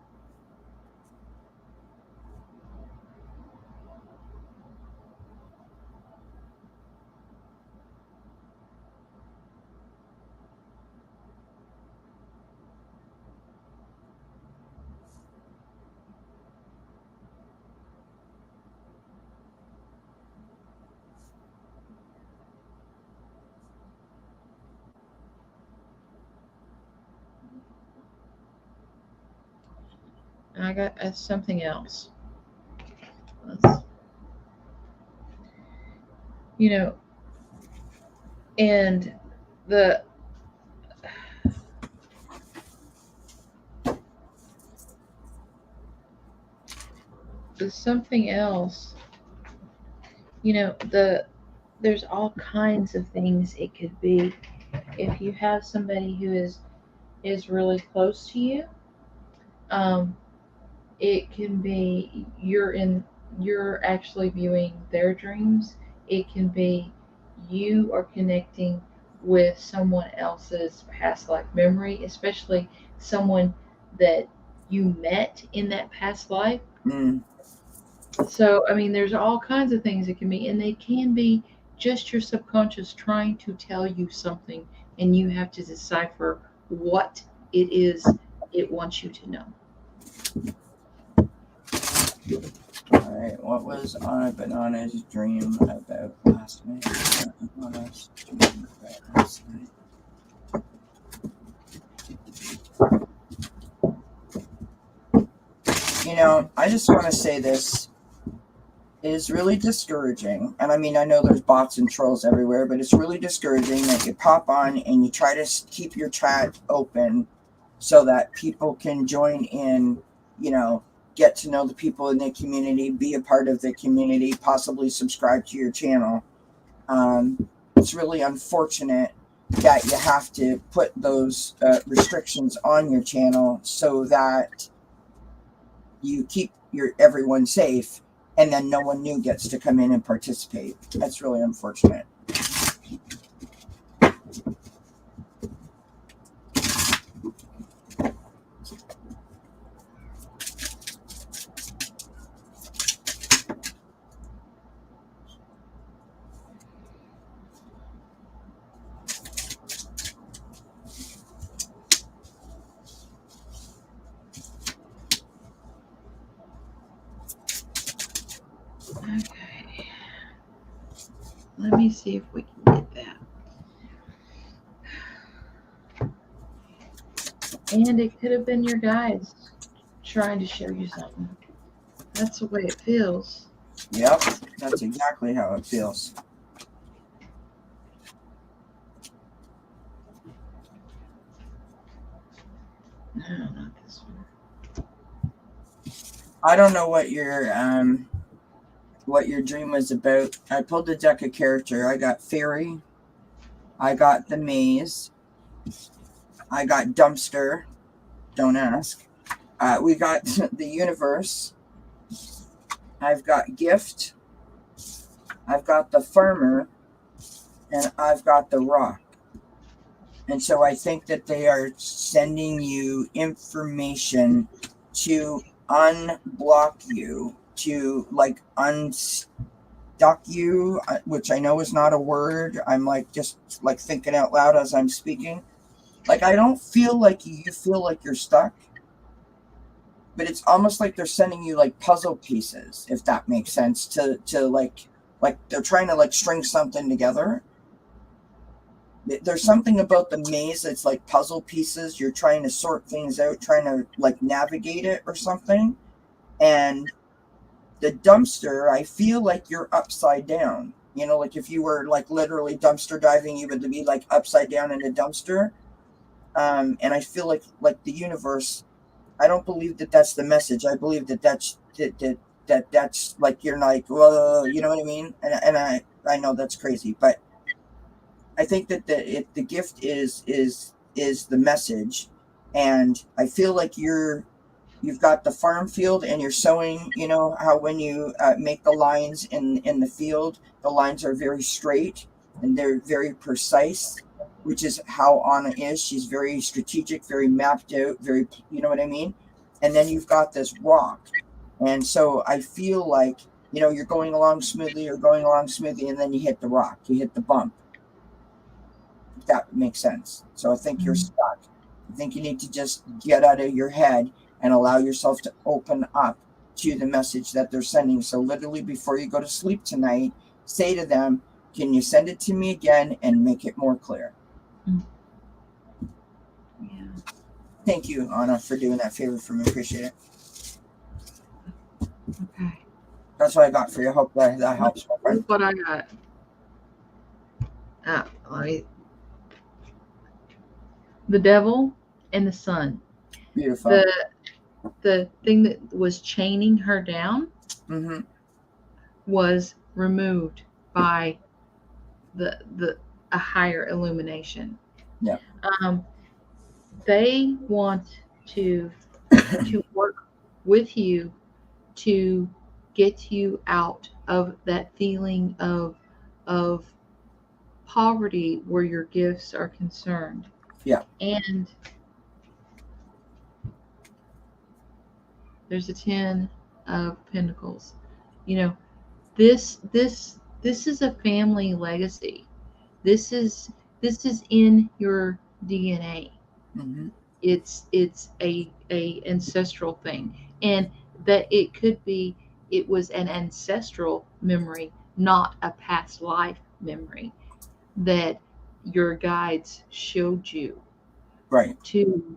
I got something else. Let's, you know, and the something else. There's all kinds of things it could be. If you have somebody who is really close to you, um, it can be you're actually viewing their dreams. It can be you are connecting with someone else's past life memory, especially someone that you met in that past life. Mm. So, I mean, there's all kinds of things it can be, and they can be just your subconscious trying to tell you something, and you have to decipher what it is it wants you to know. All right. What was Anna Banana's dream about last night? Anna's dream about last night. I just want to say this. It is really discouraging. And I mean, I know there's bots and trolls everywhere, but it's really discouraging that you pop on and you try to keep your chat open so that people can join in, get to know the people in the community, be a part of the community, possibly subscribe to your channel. It's really unfortunate that you have to put those restrictions on your channel so that you keep everyone safe, and then no one new gets to come in and participate. That's really unfortunate. Okay. Let me see if we can get that. And it could have been your guides trying to show you something. That's the way it feels. Yep, that's exactly how it feels. No, not this one. I don't know what your dream was about. I pulled a deck of character. I got fairy. I got the maze. I got dumpster. Don't ask. We got the universe. I've got gift. I've got the farmer. And I've got the rock. And so I think that they are sending you information to unblock you, to like unstuck you, which I know is not a word. I'm like just like thinking out loud as I'm speaking. Like I don't feel like you feel like you're stuck, but it's almost like they're sending you like puzzle pieces, if that makes sense, to like they're trying to like string something together. There's something about the maze that's like puzzle pieces. You're trying to sort things out, trying to like navigate it or something. And the dumpster, I feel like you're upside down. You know, like if you were like literally dumpster diving, you would be like upside down in a dumpster. And I feel like the universe, I don't believe that that's the message. I believe that that's like you're like, whoa, you know what I mean? And I know that's crazy, but I think that the gift is the message, and I feel like you've got the farm field and you're sowing. You know how when you make the lines in the field, the lines are very straight and they're very precise, which is how Anna is. She's very strategic, very mapped out, very, you know what I mean? And then you've got this rock, and so I feel like you're going along smoothly, and then you hit the rock, you hit the bump. That makes sense. So I think you're stuck. I think you need to just get out of your head and allow yourself to open up to the message that they're sending. So literally before you go to sleep tonight, say to them, can you send it to me again and make it more clear? Yeah. Thank you, Anna, for doing that favor for me. Appreciate it. Okay. That's what I got for you. I hope that helps. That's what I got. The devil and the sun. Beautiful. The thing that was chaining her down was removed by a higher illumination. Yeah. They want to work with you to get you out of that feeling of poverty where your gifts are concerned. Yeah. And there's a 10 of Pentacles. This is a family legacy. This is in your DNA. Mm-hmm. It's a ancestral thing, and that it was an ancestral memory, not a past life memory, that your guides showed you, right, to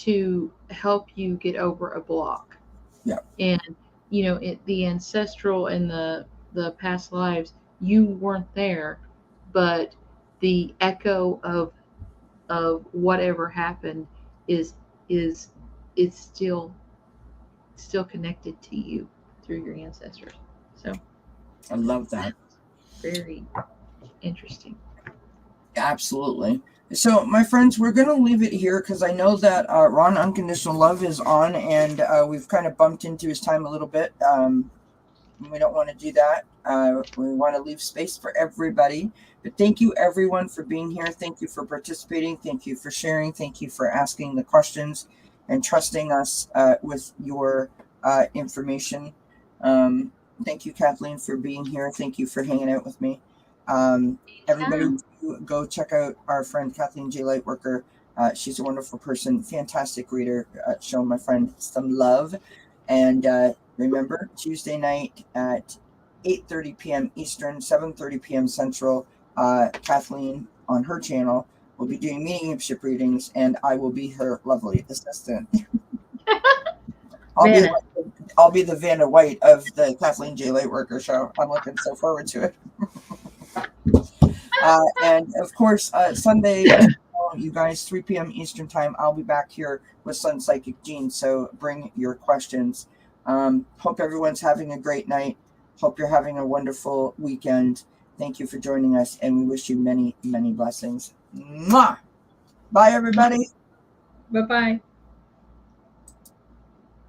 to help you get over a block. Yeah. And the ancestral and the past lives, you weren't there, but the echo of whatever happened is it's still connected to you through your ancestors. So I love that. Very interesting. Absolutely. So, my friends, we're going to leave it here because I know that Ron Unconditional Love is on, and we've kind of bumped into his time a little bit. We don't want to do that. We want to leave space for everybody. But thank you, everyone, for being here. Thank you for participating. Thank you for sharing. Thank you for asking the questions and trusting us with your information. Thank you, Kathleen, for being here. Thank you for hanging out with me. Everybody, go check out our friend Kathleen J. Lightworker. She's a wonderful person, fantastic reader. Show my friend some love. And remember, Tuesday night at 8:30 p.m. Eastern, 7:30 p.m. Central, Kathleen on her channel will be doing mediumship readings, and I will be her lovely assistant. I'll be the Vanna White of the Kathleen J. Lightworker show. I'm looking so forward to it. And of course, Sunday you guys, 3 p.m. Eastern time, I'll be back here with Sun Psychic Jean. So bring your questions. Hope everyone's having a great night. Hope you're having a wonderful weekend. Thank you for joining us, and we wish you many, many blessings. Mwah! Bye, everybody. Bye-bye.